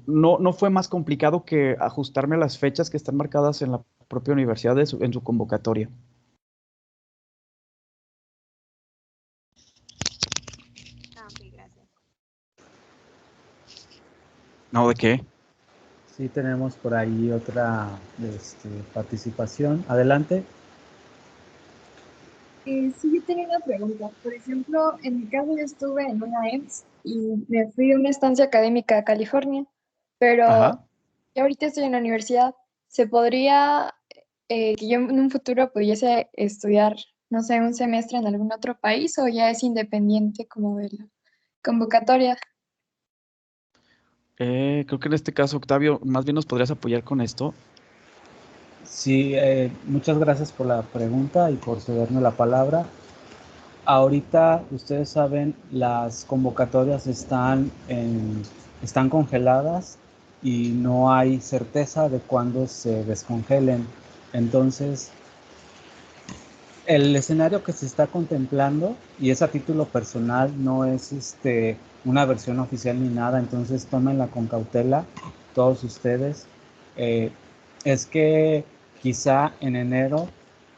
No fue más complicado que ajustarme a las fechas que están marcadas en la propia universidad en su convocatoria. Ah, ok, gracias. No, ¿de qué? Sí tenemos por ahí otra participación. Adelante. Sí, yo tenía una pregunta. Por ejemplo, en mi caso yo estuve en una EMS y me fui a una estancia académica a California, pero Ajá. yo ahorita estoy en la universidad. ¿Se podría que yo en un futuro pudiese estudiar, no sé, un semestre en algún otro país o ya es independiente como de la convocatoria? Creo que en este caso, Octavio, más bien nos podrías apoyar con esto. Sí, muchas gracias por la pregunta y por cederme la palabra. Ahorita, ustedes saben, las convocatorias están congeladas y no hay certeza de cuándo se descongelen. Entonces, el escenario que se está contemplando, y es a título personal, no es una versión oficial ni nada, entonces tómenla con cautela todos ustedes, eh, es que quizá en enero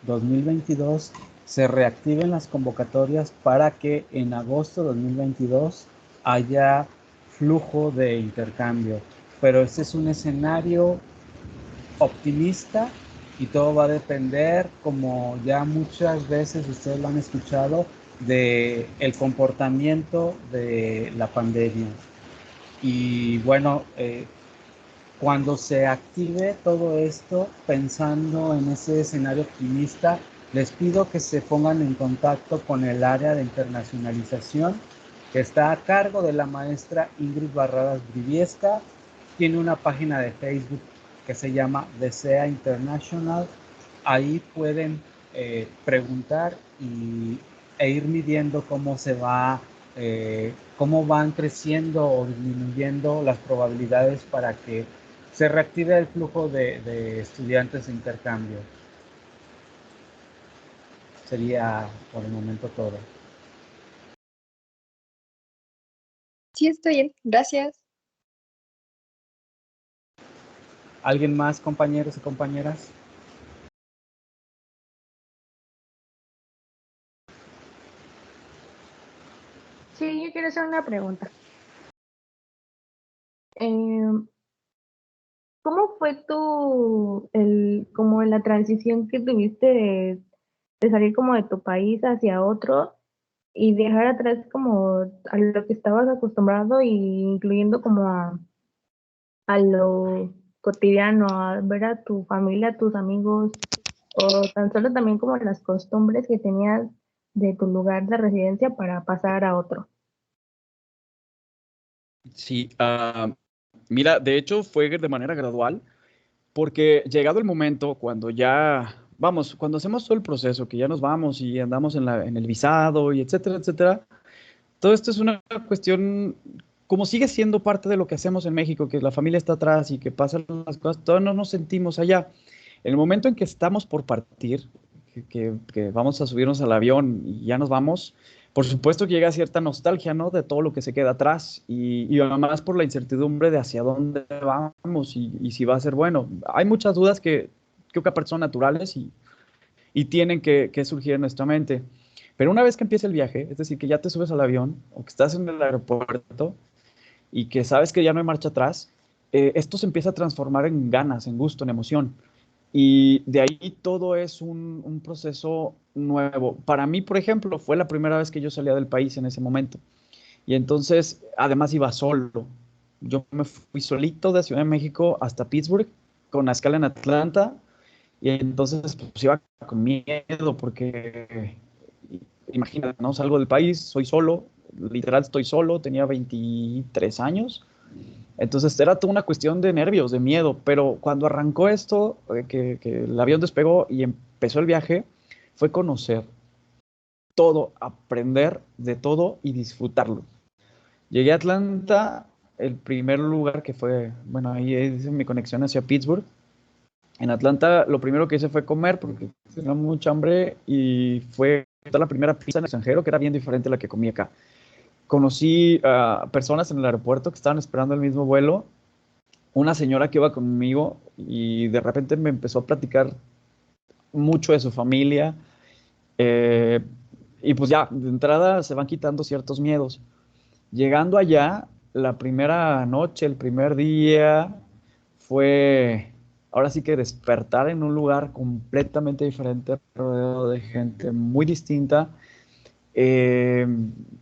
2022 se reactiven las convocatorias para que en agosto 2022 haya flujo de intercambio. Pero este es un escenario optimista y todo va a depender, como ya muchas veces ustedes lo han escuchado, de el comportamiento de la pandemia. Y bueno, cuando se active todo esto, pensando en ese escenario optimista, les pido que se pongan en contacto con el área de internacionalización que está a cargo de la maestra Ingrid Barradas Briviesca. Tiene una página de Facebook que se llama Desea International. Ahí pueden preguntar e ir midiendo cómo se va, cómo van creciendo o disminuyendo las probabilidades para que se reactive el flujo de estudiantes de intercambio. Sería por el momento todo. Sí, estoy bien. Gracias. ¿Alguien más, compañeros y compañeras? Sí, yo quiero hacer una pregunta. Em, ¿Cómo fue como la transición que tuviste de salir como de tu país hacia otro y dejar atrás como a lo que estabas acostumbrado y incluyendo como a lo cotidiano, a ver a tu familia, a tus amigos o tan solo también como las costumbres que tenías de tu lugar de residencia para pasar a otro? Sí, mira, de hecho fue de manera gradual, porque llegado el momento, cuando ya, vamos, cuando hacemos todo el proceso, que ya nos vamos y andamos en el visado y etcétera, etcétera, todo esto es una cuestión, como sigue siendo parte de lo que hacemos en México, que la familia está atrás y que pasan las cosas, todos no nos sentimos allá. En el momento en que estamos por partir, que vamos a subirnos al avión y ya nos vamos, por supuesto que llega cierta nostalgia, ¿no? De todo lo que se queda atrás y además por la incertidumbre de hacia dónde vamos y si va a ser bueno. Hay muchas dudas que creo que aparte son naturales y tienen que surgir en nuestra mente. Pero una vez que empieza el viaje, es decir, que ya te subes al avión o que estás en el aeropuerto y que sabes que ya no hay marcha atrás, esto se empieza a transformar en ganas, en gusto, en emoción. Y de ahí todo es un proceso nuevo. Para mí, por ejemplo, fue la primera vez que yo salía del país en ese momento. Y entonces, además iba solo. Yo me fui solito de Ciudad de México hasta Pittsburgh, con la escala en Atlanta. Y entonces, pues iba con miedo porque, imagínate, ¿no? Salgo del país, soy solo, literal estoy solo, tenía 23 años. Entonces era toda una cuestión de nervios, de miedo, pero cuando arrancó esto, que el avión despegó y empezó el viaje, fue conocer todo, aprender de todo y disfrutarlo. Llegué a Atlanta, el primer lugar que fue, bueno, ahí es mi conexión hacia Pittsburgh. En Atlanta lo primero que hice fue comer porque tenía mucha hambre y fue la primera pizza en el extranjero que era bien diferente a la que comí acá. Conocí a personas en el aeropuerto que estaban esperando el mismo vuelo, una señora que iba conmigo y de repente me empezó a platicar mucho de su familia, eh, y pues ya, de entrada se van quitando ciertos miedos. Llegando allá, la primera noche, el primer día, fue ahora sí que despertar en un lugar completamente diferente, rodeado de gente muy distinta, eh,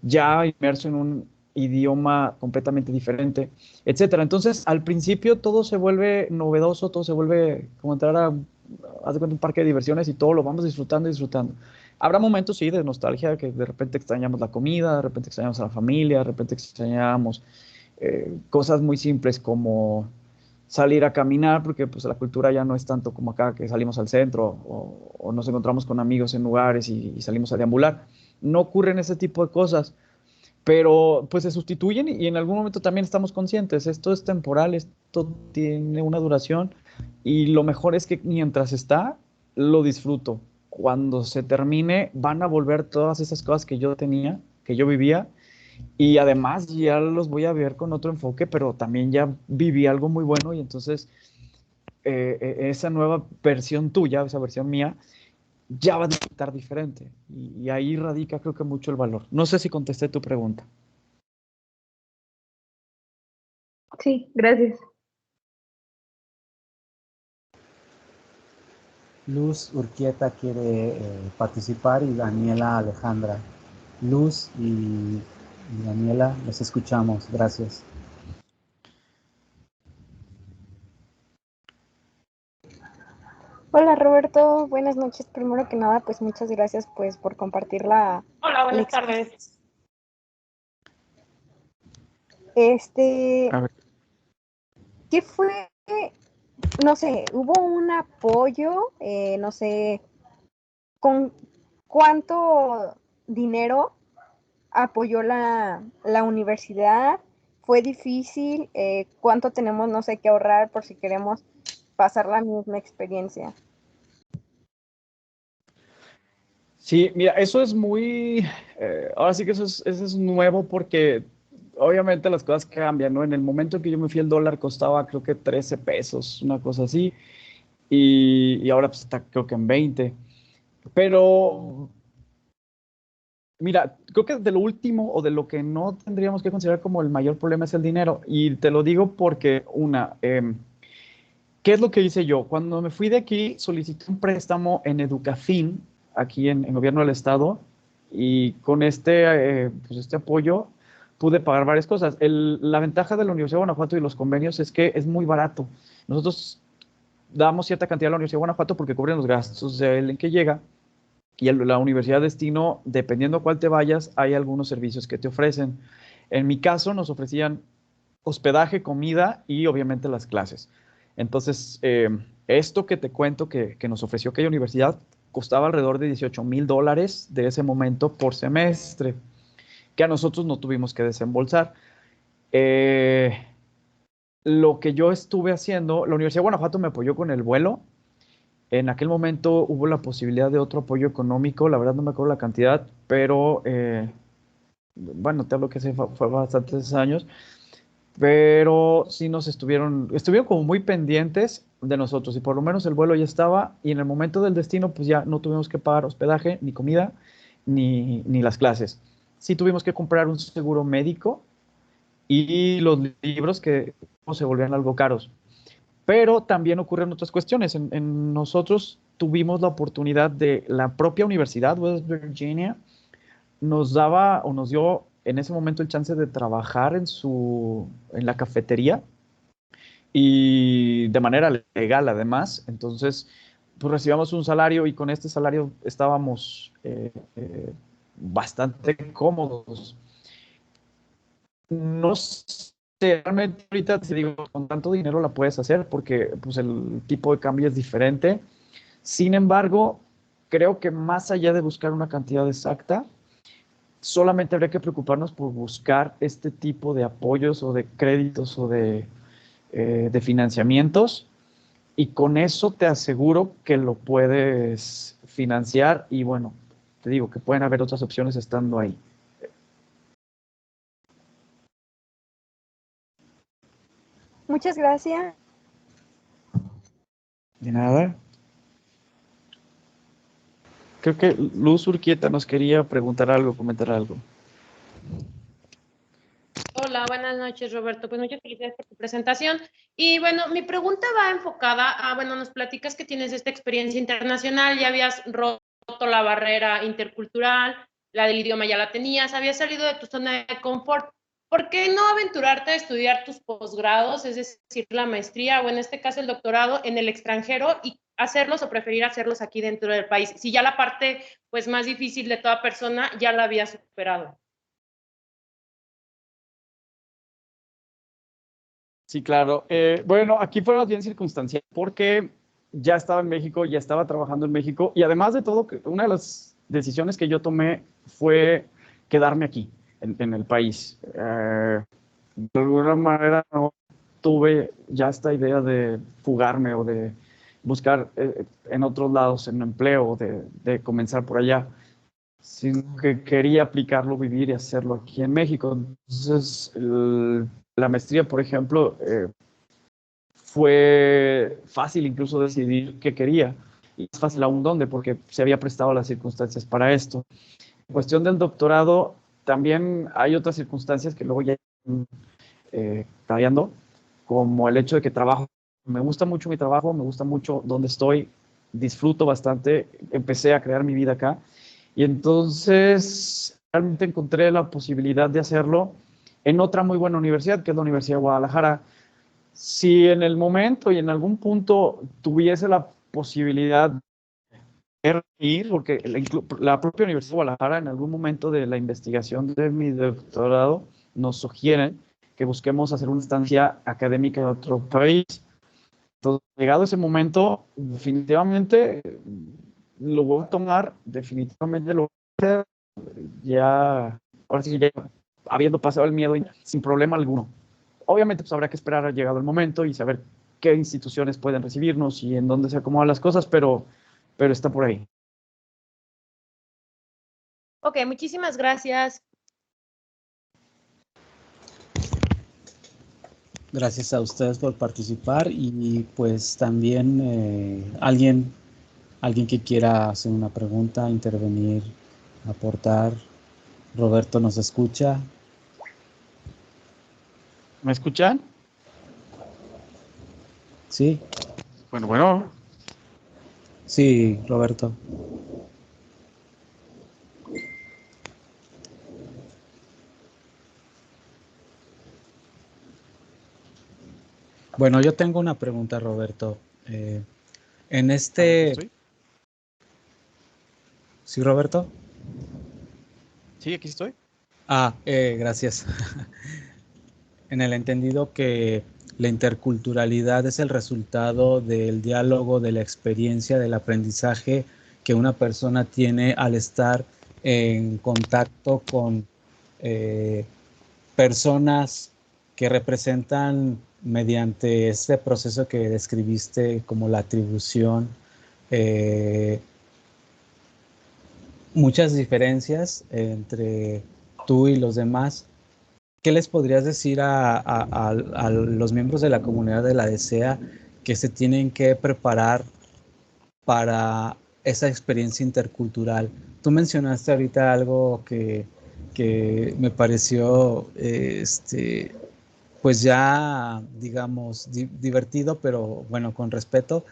ya inmerso en un idioma completamente diferente, etcétera. Entonces, al principio todo se vuelve novedoso, todo se vuelve como entrar haz de cuenta, un parque de diversiones y todo lo vamos disfrutando y disfrutando. Habrá momentos, sí, de nostalgia, que de repente extrañamos la comida, de repente extrañamos a la familia, de repente extrañamos cosas muy simples como salir a caminar, porque pues la cultura ya no es tanto como acá, que salimos al centro o nos encontramos con amigos en lugares y salimos a deambular. No ocurren ese tipo de cosas, pero pues se sustituyen y en algún momento también estamos conscientes, esto es temporal, esto tiene una duración y lo mejor es que mientras está, lo disfruto. Cuando se termine, van a volver todas esas cosas que yo tenía, que yo vivía, y además ya los voy a ver con otro enfoque, pero también ya viví algo muy bueno y entonces esa nueva versión tuya, esa versión mía, ya va a estar diferente. Y ahí radica creo que mucho el valor. No sé si contesté tu pregunta. Sí, gracias. Luz Urquieta quiere participar y Daniela Alejandra. Luz y Daniela, los escuchamos. Gracias. Hola Roberto, buenas noches. Primero que nada, pues muchas gracias pues por compartir la Hola, buenas experiencia. tardes. A ver, ¿Qué fue? No sé, ¿hubo un apoyo? No sé, ¿con cuánto dinero apoyó la universidad? ¿Fue difícil? ¿Cuánto tenemos, no sé, que ahorrar por si queremos pasar la misma experiencia? sí, mira, eso es muy, ahora sí que eso es nuevo porque obviamente las cosas cambian, ¿no? En el momento en que yo me fui el dólar costaba creo que 13 pesos, una cosa así, y ahora pues está creo que en 20. Pero mira, creo que de lo último o de lo que no tendríamos que considerar como el mayor problema es el dinero. Y te lo digo porque, ¿qué es lo que hice yo? Cuando me fui de aquí, solicité un préstamo en Educafin, aquí en Gobierno del Estado, y con pues este apoyo pude pagar varias cosas. La ventaja de la Universidad de Guanajuato y los convenios es que es muy barato. Nosotros damos cierta cantidad a la Universidad de Guanajuato porque cubren los gastos de él en que llega. Y la universidad destino, dependiendo a cuál te vayas, hay algunos servicios que te ofrecen. En mi caso, nos ofrecían hospedaje, comida y obviamente las clases. Entonces, esto que te cuento que nos ofreció aquella universidad costaba alrededor de $18,000 de ese momento por semestre, que a nosotros no tuvimos que desembolsar. Eh, lo que yo estuve haciendo, la Universidad de Guanajuato me apoyó con el vuelo. En aquel momento hubo la posibilidad de otro apoyo económico, la verdad no me acuerdo la cantidad, pero bueno, te hablo que fue bastantes años, pero sí nos estuvieron como muy pendientes de nosotros y por lo menos el vuelo ya estaba y en el momento del destino pues ya no tuvimos que pagar hospedaje, ni comida, ni las clases. Sí tuvimos que comprar un seguro médico y los libros que se volvían algo caros. Pero también ocurren otras cuestiones. Nosotros tuvimos la oportunidad de la propia universidad, West Virginia, nos daba o nos dio en ese momento el chance de trabajar en la cafetería y de manera legal además. Entonces, pues recibíamos un salario y con este salario estábamos bastante cómodos. No sé, realmente ahorita te digo, con tanto dinero la puedes hacer porque pues, el tipo de cambio es diferente. Sin embargo, creo que más allá de buscar una cantidad exacta, solamente habría que preocuparnos por buscar este tipo de apoyos o de créditos o de financiamientos y con eso te aseguro que lo puedes financiar y bueno, te digo que pueden haber otras opciones estando ahí. Muchas gracias. De nada. Creo que Luz Urquieta nos quería preguntar algo, comentar algo. Hola, buenas noches, Roberto. Pues muchas felicidades por tu presentación. Y bueno, mi pregunta va enfocada a, bueno, nos platicas que tienes esta experiencia internacional, ya habías roto la barrera intercultural, la del idioma ya la tenías, habías salido de tu zona de confort. ¿Por qué no aventurarte a estudiar tus posgrados, es decir, la maestría o en este caso el doctorado en el extranjero y hacerlos o preferir hacerlos aquí dentro del país? Si ya la parte pues más difícil de toda persona ya la había superado. Sí, claro. Bueno, aquí fue bien circunstancial porque ya estaba en México, ya estaba trabajando en México y además de todo, una de las decisiones que yo tomé fue quedarme aquí, en el país. De alguna manera no tuve ya esta idea de fugarme o de buscar en otros lados en empleo, de comenzar por allá, sino que quería aplicarlo, vivir y hacerlo aquí en México. Entonces, la maestría, por ejemplo, fue fácil incluso decidir qué quería. Y es fácil aún dónde, porque se había prestado las circunstancias para esto. En cuestión del doctorado, también hay otras circunstancias que luego ya cambiando. como el hecho de que trabajo. Me gusta mucho mi trabajo, me gusta mucho donde estoy, disfruto bastante, empecé a crear mi vida acá y entonces realmente encontré la posibilidad de hacerlo en otra muy buena universidad, que es la Universidad de Guadalajara. Si en el momento y en algún punto tuviese la posibilidad de ir, porque la propia Universidad de Guadalajara en algún momento de la investigación de mi doctorado nos sugieren que busquemos hacer una estancia académica en otro país. Entonces, llegado ese momento, definitivamente lo voy a tomar, definitivamente lo voy a hacer, ya, ahora sí que ya habiendo pasado el miedo y sin problema alguno. Obviamente, pues habrá que esperar a llegado el momento y saber qué instituciones pueden recibirnos y en dónde se acomodan las cosas, pero está por ahí. Ok, muchísimas gracias. Gracias a ustedes por participar y pues también alguien que quiera hacer una pregunta, intervenir, aportar. Roberto nos escucha. ¿Me escuchan? Sí, Bueno. sí, Roberto. Bueno, yo tengo una pregunta, Roberto. En este... ¿Estoy? ¿Sí, Roberto? Sí, aquí estoy. Gracias. En el entendido que la interculturalidad es el resultado del diálogo, de la experiencia, del aprendizaje que una persona tiene al estar en contacto con personas que representan mediante este proceso que describiste como la atribución, muchas diferencias entre tú y los demás. ¿Qué les podrías decir a los miembros de la comunidad de la DESEA que se tienen que preparar para esa experiencia intercultural? Tú mencionaste ahorita algo que me pareció, pues ya, digamos, divertido, pero bueno, con respeto,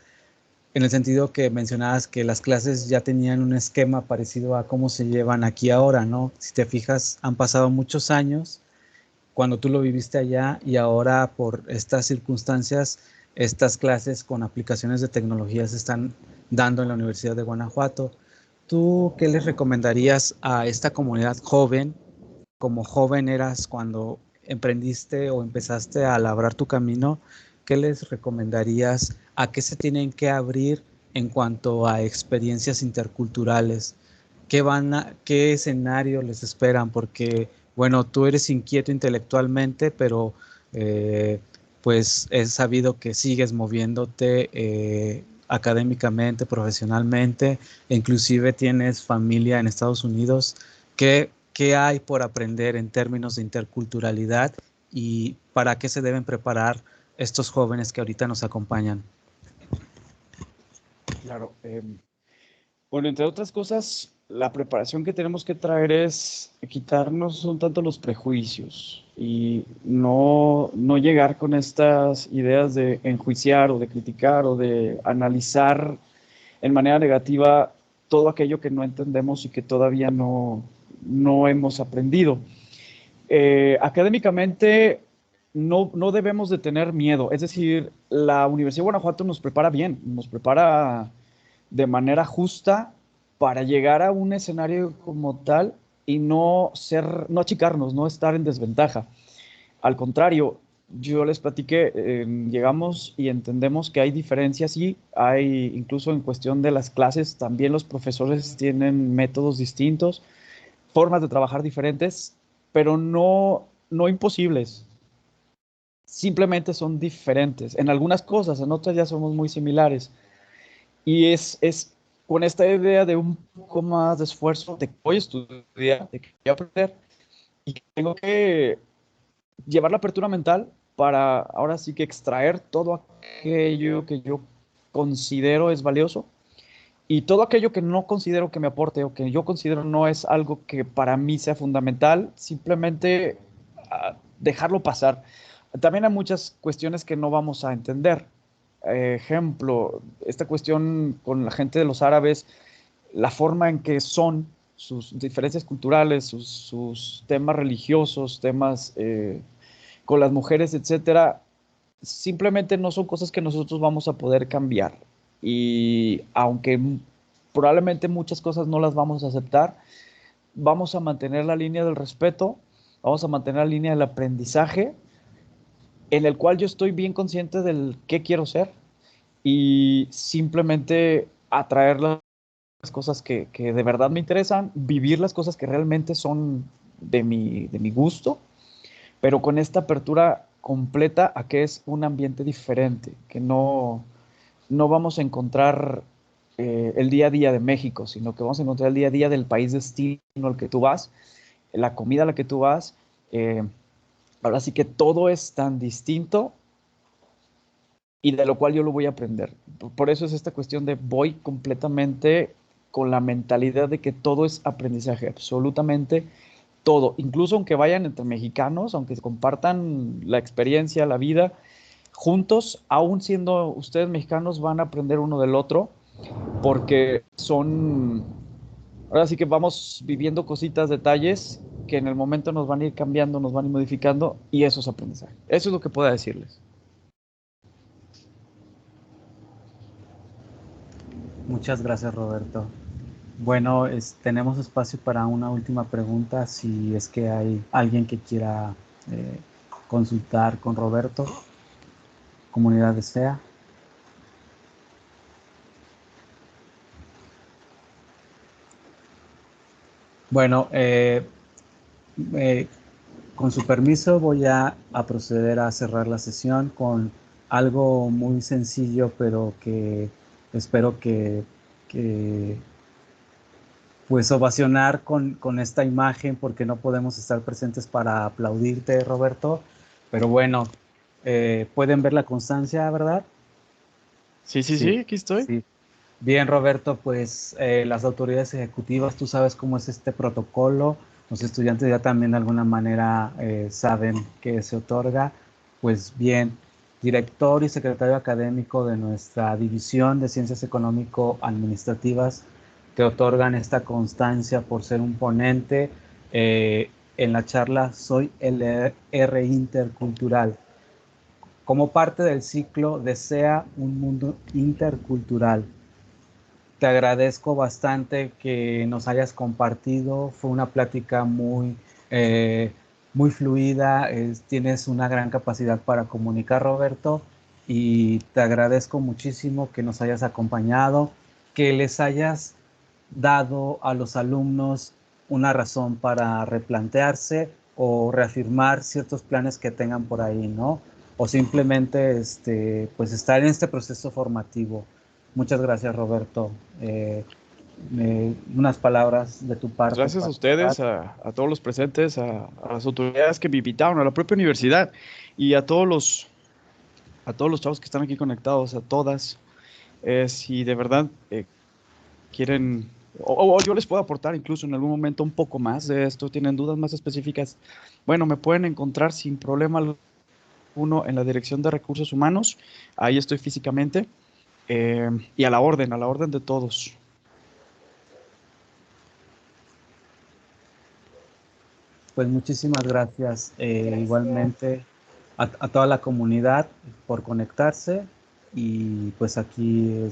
en el sentido que mencionabas que las clases ya tenían un esquema parecido a cómo se llevan aquí ahora, ¿no? Si te fijas, han pasado muchos años cuando tú lo viviste allá y ahora por estas circunstancias, estas clases con aplicaciones de tecnología se están dando en la Universidad de Guanajuato. ¿Tú qué les recomendarías a esta comunidad joven, como joven eras cuando emprendiste o empezaste a labrar tu camino? ¿Qué les recomendarías? ¿A qué se tienen que abrir en cuanto a experiencias interculturales? ¿Qué escenario les esperan? Porque, bueno, tú eres inquieto intelectualmente, pero pues es sabido que sigues moviéndote académicamente, profesionalmente, e inclusive tienes familia en Estados Unidos. ¿Qué hay por aprender en términos de interculturalidad y para qué se deben preparar estos jóvenes que ahorita nos acompañan? Claro. Bueno, entre otras cosas, la preparación que tenemos que traer es quitarnos un tanto los prejuicios y no llegar con estas ideas de enjuiciar o de criticar o de analizar en manera negativa todo aquello que no entendemos y que todavía no hemos aprendido. Académicamente no debemos de tener miedo, es decir, la Universidad de Guanajuato nos prepara bien, nos prepara de manera justa para llegar a un escenario como tal y no achicarnos, no estar en desventaja. Al contrario, yo les platiqué, llegamos y entendemos que hay diferencias y hay, incluso en cuestión de las clases, también los profesores tienen métodos distintos, formas de trabajar diferentes, pero no imposibles. Simplemente son diferentes. En algunas cosas, en otras ya somos muy similares. Y es con esta idea de un poco más de esfuerzo, de que voy a estudiar, de que voy a aprender, y que tengo que llevar la apertura mental para ahora sí que extraer todo aquello que yo considero es valioso y todo aquello que no considero que me aporte o que yo considero no es algo que para mí sea fundamental, simplemente dejarlo pasar. También hay muchas cuestiones que no vamos a entender. Ejemplo, esta cuestión con la gente de los árabes, la forma en que son, sus diferencias culturales, sus temas religiosos, temas con las mujeres, etcétera, simplemente no son cosas que nosotros vamos a poder cambiar. Y aunque probablemente muchas cosas no las vamos a aceptar, vamos a mantener la línea del respeto, vamos a mantener la línea del aprendizaje, en el cual yo estoy bien consciente del qué quiero ser y simplemente atraer las cosas que de verdad me interesan, vivir las cosas que realmente son de mi gusto, pero con esta apertura completa a que es un ambiente diferente, que no vamos a encontrar el día a día de México, sino que vamos a encontrar el día a día del país destino al que tú vas, la comida a la que tú vas. Ahora sí que todo es tan distinto y de lo cual yo lo voy a aprender. Por eso es esta cuestión de voy completamente con la mentalidad de que todo es aprendizaje, absolutamente todo, incluso aunque vayan entre mexicanos, aunque compartan la experiencia, la vida, juntos, aún siendo ustedes mexicanos, van a aprender uno del otro, porque son, ahora sí que vamos viviendo cositas, detalles, que en el momento nos van a ir cambiando, nos van a ir modificando, y eso es aprendizaje. Eso es lo que puedo decirles. Muchas gracias, Roberto. Bueno, tenemos espacio para una última pregunta, si es que hay alguien que quiera consultar con Roberto, comunidad desea. Bueno, con su permiso voy a proceder a cerrar la sesión con algo muy sencillo, pero que espero que pues ovacionar con esta imagen, porque no podemos estar presentes para aplaudirte, Roberto. Pero bueno, pueden ver la constancia, ¿verdad? Sí, aquí estoy. Sí. Bien, Roberto, pues las autoridades ejecutivas, tú sabes cómo es este protocolo, los estudiantes ya también de alguna manera saben que se otorga. Pues bien, director y secretario académico de nuestra División de Ciencias Económico-Administrativas te otorgan esta constancia por ser un ponente en la charla Soy LR Intercultural. Como parte del ciclo Desea un mundo intercultural. Te agradezco bastante que nos hayas compartido. Fue una plática muy fluida. Tienes una gran capacidad para comunicar, Roberto, y te agradezco muchísimo que nos hayas acompañado, que les hayas dado a los alumnos una razón para replantearse o reafirmar ciertos planes que tengan por ahí, ¿no? O simplemente pues estar en este proceso formativo. Muchas gracias, Roberto. Unas palabras de tu parte. Gracias a ustedes, a todos los presentes, a las autoridades que me invitaron, a la propia universidad y a todos los chavos que están aquí conectados, a todas. Si de verdad quieren, o yo les puedo aportar incluso en algún momento un poco más de esto, tienen dudas más específicas, bueno, me pueden encontrar sin problema alguno en la Dirección de Recursos Humanos. Ahí estoy físicamente. Y a la orden de todos. Pues muchísimas gracias. Igualmente a toda la comunidad por conectarse, y pues aquí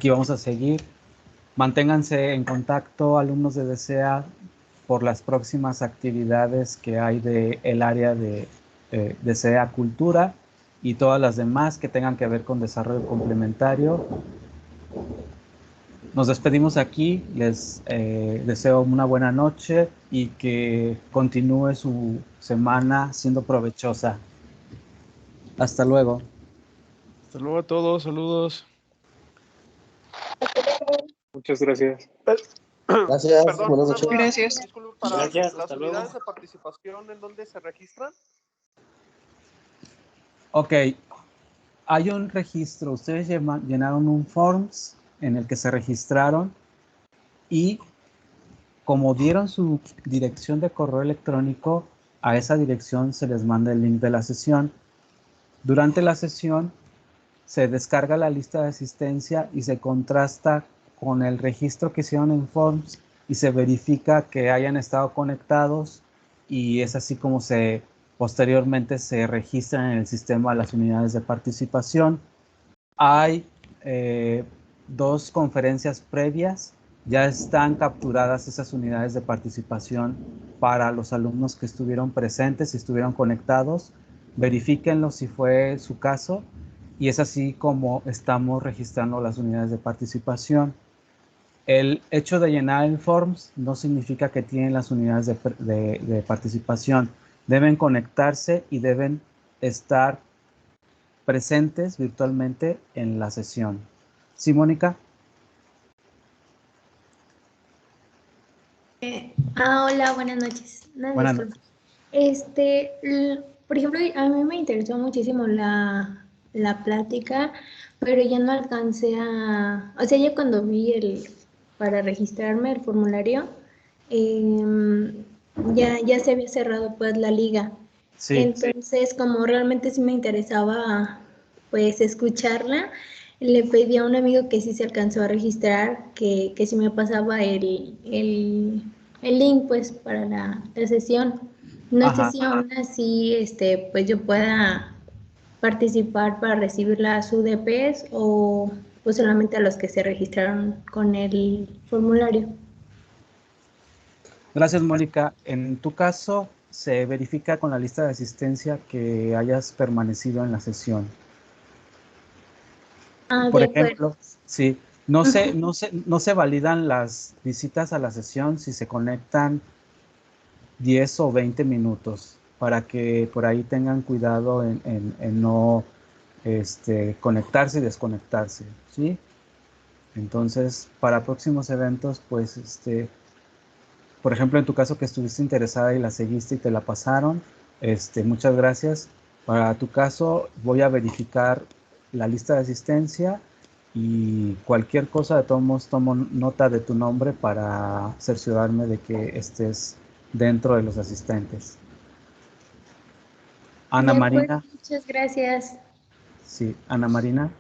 vamos a seguir. Manténganse en contacto, alumnos de DESEA, por las próximas actividades que hay del área de DESEA Cultura y todas las demás que tengan que ver con desarrollo complementario. Nos despedimos aquí, les deseo una buena noche y que continúe su semana siendo provechosa. Hasta luego. Hasta luego a todos, saludos. Muchas gracias. Gracias, Perdón, buenas noches. Gracias. Disculpe, para Gracias, las hasta unidades luego. de participación, ¿en dónde se registran? Ok, hay un registro. Ustedes llenaron un forms en el que se registraron, y como dieron su dirección de correo electrónico, a esa dirección se les manda el link de la sesión. Durante la sesión se descarga la lista de asistencia y se contrasta con el registro que hicieron en Forms y se verifica que hayan estado conectados, y es así como posteriormente se registran en el sistema las unidades de participación. Hay 2 conferencias previas, ya están capturadas esas unidades de participación para los alumnos que estuvieron presentes y estuvieron conectados. Verifíquenlo si fue su caso, y es así como estamos registrando las unidades de participación. El hecho de llenar el Forms no significa que tienen las unidades de participación. Deben conectarse y deben estar presentes virtualmente en la sesión. ¿Sí, Mónica? Hola, buenas noches. Una Buenas disculpa. noches. Por ejemplo, a mí me interesó muchísimo la plática, pero ya no alcancé o sea, ya cuando vi para registrarme el formulario, ya se había cerrado pues la liga. Sí. Entonces, como realmente sí me interesaba pues escucharla, le pedí a un amigo que sí se alcanzó a registrar, que sí me pasaba el link pues para la sesión. No sé Ajá. si aún así pues yo pueda participar para recibir las UDPs o pues solamente a los que se registraron con el formulario. Gracias, Mónica. En tu caso, se verifica con la lista de asistencia que hayas permanecido en la sesión. Por De acuerdo. ejemplo, sí, no se validan las visitas a la sesión si se conectan 10 o 20 minutos, para que por ahí tengan cuidado en no conectarse y desconectarse, ¿sí? Entonces, para próximos eventos, pues, por ejemplo, en tu caso que estuviste interesada y la seguiste y te la pasaron, muchas gracias. Para tu caso, voy a verificar la lista de asistencia y cualquier cosa, de todos modos, tomo nota de tu nombre para cerciorarme de que estés dentro de los asistentes. Ana De acuerdo, Marina. muchas gracias. Sí, Ana Marina.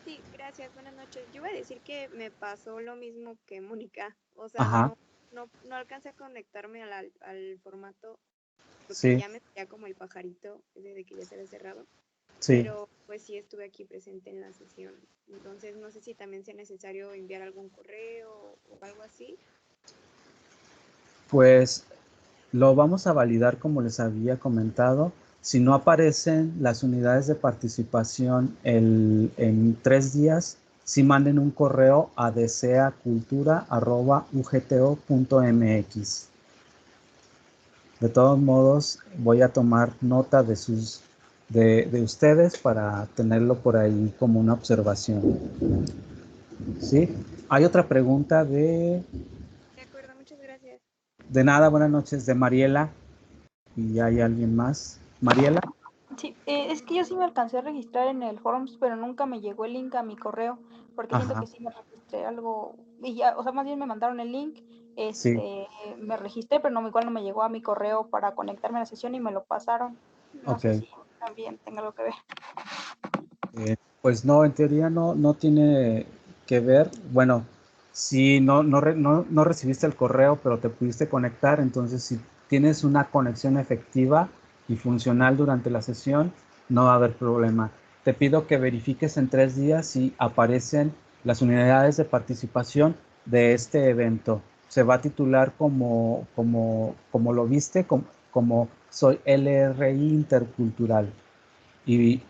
Sí, gracias, buenas noches. Yo iba a decir que me pasó lo mismo que Mónica. O sea, Ajá. no alcancé a conectarme al formato porque Sí, ya me salía como el pajarito desde que ya se había cerrado. sí. Pero pues sí estuve aquí presente en la sesión. Entonces no sé si también sea necesario enviar algún correo o algo así. Pues lo vamos a validar como les había comentado. Si no aparecen las unidades de participación en 3 días, sí manden un correo a deseacultura@ugto.mx. De todos modos, voy a tomar nota de ustedes para tenerlo por ahí como una observación. ¿Sí? Hay otra pregunta De acuerdo, muchas gracias. de nada, buenas noches, de Mariela. ¿Y hay alguien más? Mariela. Sí, es que yo sí me alcancé a registrar en el Forms, pero nunca me llegó el link a mi correo, porque siento Ajá. que sí me registré algo, y ya, o sea, más bien me mandaron el link, Sí. me registré, pero igual no me llegó a mi correo para conectarme a la sesión y me lo pasaron. No Ok. sé si también tenga algo que ver. Pues no, en teoría no tiene que ver. Bueno, si no recibiste el correo, pero te pudiste conectar, entonces si tienes una conexión efectiva y funcional durante la sesión, no va a haber problema. Te pido que verifiques en 3 días si aparecen las unidades de participación de este evento. Se va a titular como lo viste, como soy LRI Intercultural. Y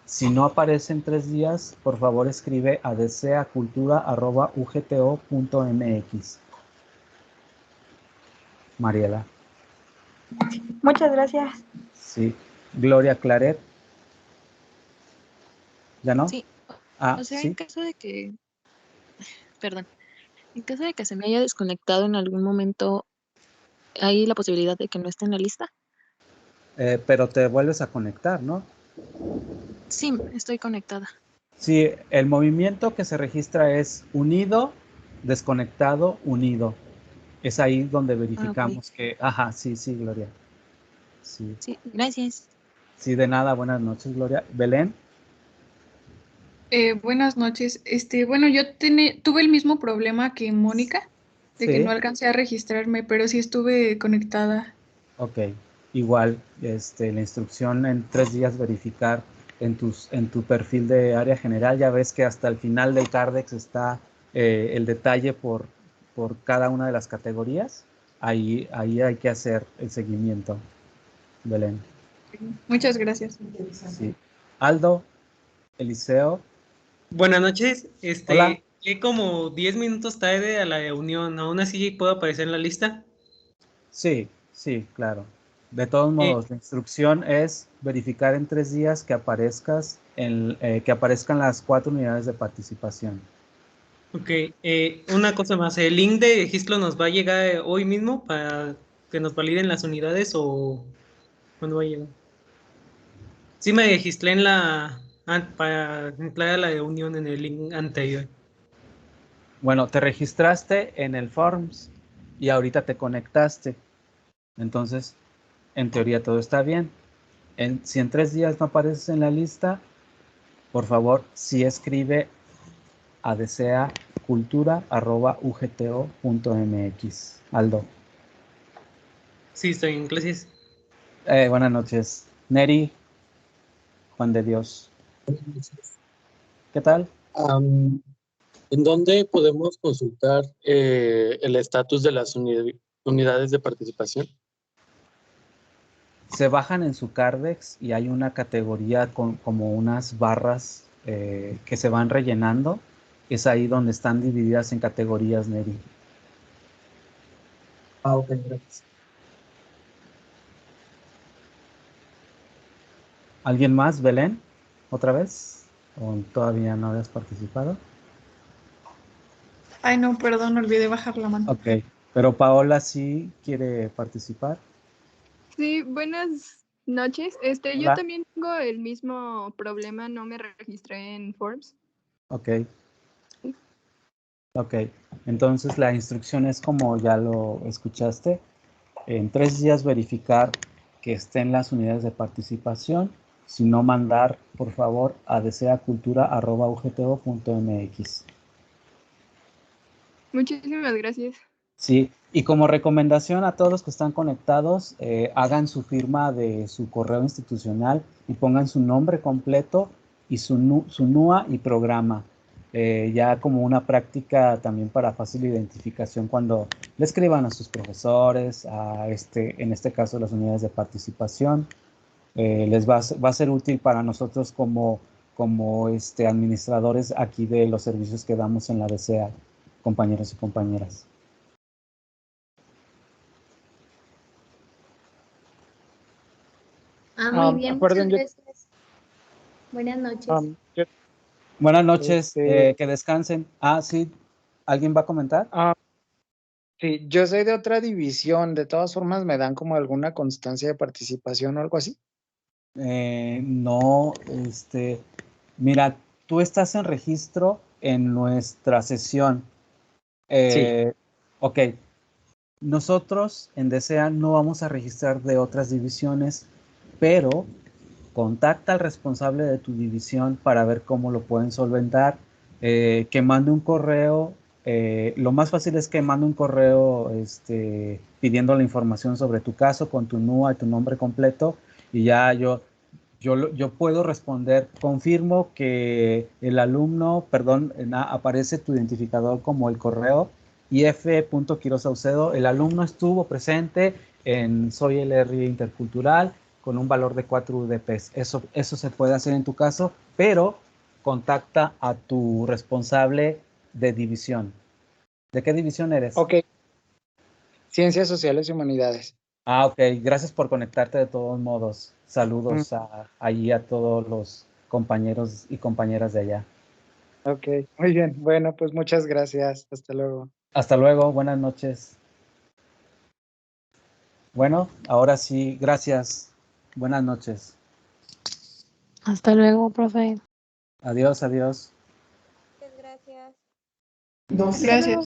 si no aparece en 3 días, por favor escribe a deseacultura@ugto.mx. Mariela. Muchas gracias. Sí. Gloria Claret. ¿Ya no? Sí, Ah, o sea, en sí. caso de que, perdón, en caso de que se me haya desconectado en algún momento, ¿hay la posibilidad de que no esté en la lista? Pero te vuelves a conectar, ¿no? Sí, estoy conectada. Sí, el movimiento que se registra es unido, desconectado, unido. Es ahí donde Ah, ok. verificamos que... Ajá, sí, Gloria. Sí, Sí, gracias. sí, de nada. Buenas noches, Gloria. Belén. Buenas noches. Bueno, yo tuve el mismo problema que Mónica, de que no Sí, alcancé a registrarme, pero sí estuve conectada. ok. Igual, la instrucción en 3 días verificar en tu perfil de área general. Ya ves que hasta el final del Cardex está el detalle por cada una de las categorías. Ahí hay que hacer el seguimiento, Belén. Muchas gracias. Sí. Aldo, Eliseo. Buenas noches. Hola. Llegué como 10 minutos tarde a la reunión. ¿Aún así puedo aparecer en la lista? Sí, sí, claro. De todos Eh, modos, la instrucción es verificar en 3 días que aparezcan las 4 unidades de participación. ok. Una cosa más. ¿El link de registro nos va a llegar hoy mismo para que nos validen las unidades o cuándo va a llegar? Sí, me registré para entrar a la reunión en el link anterior. Bueno, te registraste en el Forms y ahorita te conectaste. Entonces, en teoría todo está bien. Si en 3 días no apareces en la lista, por favor, sí escribe a deseacultura@ugto.mx. Aldo. Sí, estoy en clases. Buenas noches. Neri, Juan de Dios. ¿Qué tal? ¿En dónde podemos consultar el estatus de las unidades de participación? Se bajan en su Cardex y hay una categoría con como unas barras que se van rellenando. Es ahí donde están divididas en categorías, Neri. Ok, gracias. ¿Alguien más, Belén? ¿Otra vez? ¿O todavía no habías participado? Ay, no, perdón, olvidé bajar la mano. Ok, pero Paola sí quiere participar. Sí, buenas noches. Yo Hola. también tengo el mismo problema, no me registré en Forms. Ok, ok. Entonces la instrucción es como ya lo escuchaste. En 3 días verificar que estén las unidades de participación. Si no, mandar, por favor, a deseacultura@ugto.mx. Muchísimas gracias. Sí, y como recomendación a todos los que están conectados, hagan su firma de su correo institucional y pongan su nombre completo y su NUA y programa. Ya como una práctica también para fácil identificación cuando le escriban a sus profesores, en este caso las unidades de participación. Va a ser útil para nosotros como administradores aquí de los servicios que damos en la DCA, compañeros y compañeras. Muy bien, muchas Perdón, gracias. Buenas noches. Buenas noches, Este, que descansen. Sí, ¿alguien va a comentar? sí, yo soy de otra división, de todas formas me dan como alguna constancia de participación o algo así. No, mira, tú estás en registro en nuestra sesión. Sí. Ok, nosotros en DESEA no vamos a registrar de otras divisiones, pero contacta al responsable de tu división para ver cómo lo pueden solventar, que mande un correo. Lo más fácil es que mande un correo pidiendo la información sobre tu caso con tu NUA y tu nombre completo, y ya yo puedo responder. Confirmo que el alumno, perdón, aparece tu identificador como el correo if.quirosaucedo. El alumno estuvo presente en Soy LR Intercultural con un valor de 4 UDPs. Eso se puede hacer en tu caso, pero contacta a tu responsable de división. ¿De qué división eres? Ok. Ciencias Sociales y Humanidades. Ok. Gracias por conectarte de todos modos. Saludos allí a todos los compañeros y compañeras de allá. Ok, muy bien. Bueno, pues muchas gracias. Hasta luego. Hasta luego. Buenas noches. Bueno, ahora sí, gracias. Buenas noches. Hasta luego, profe. Adiós, adiós. Muchas gracias. Gracias.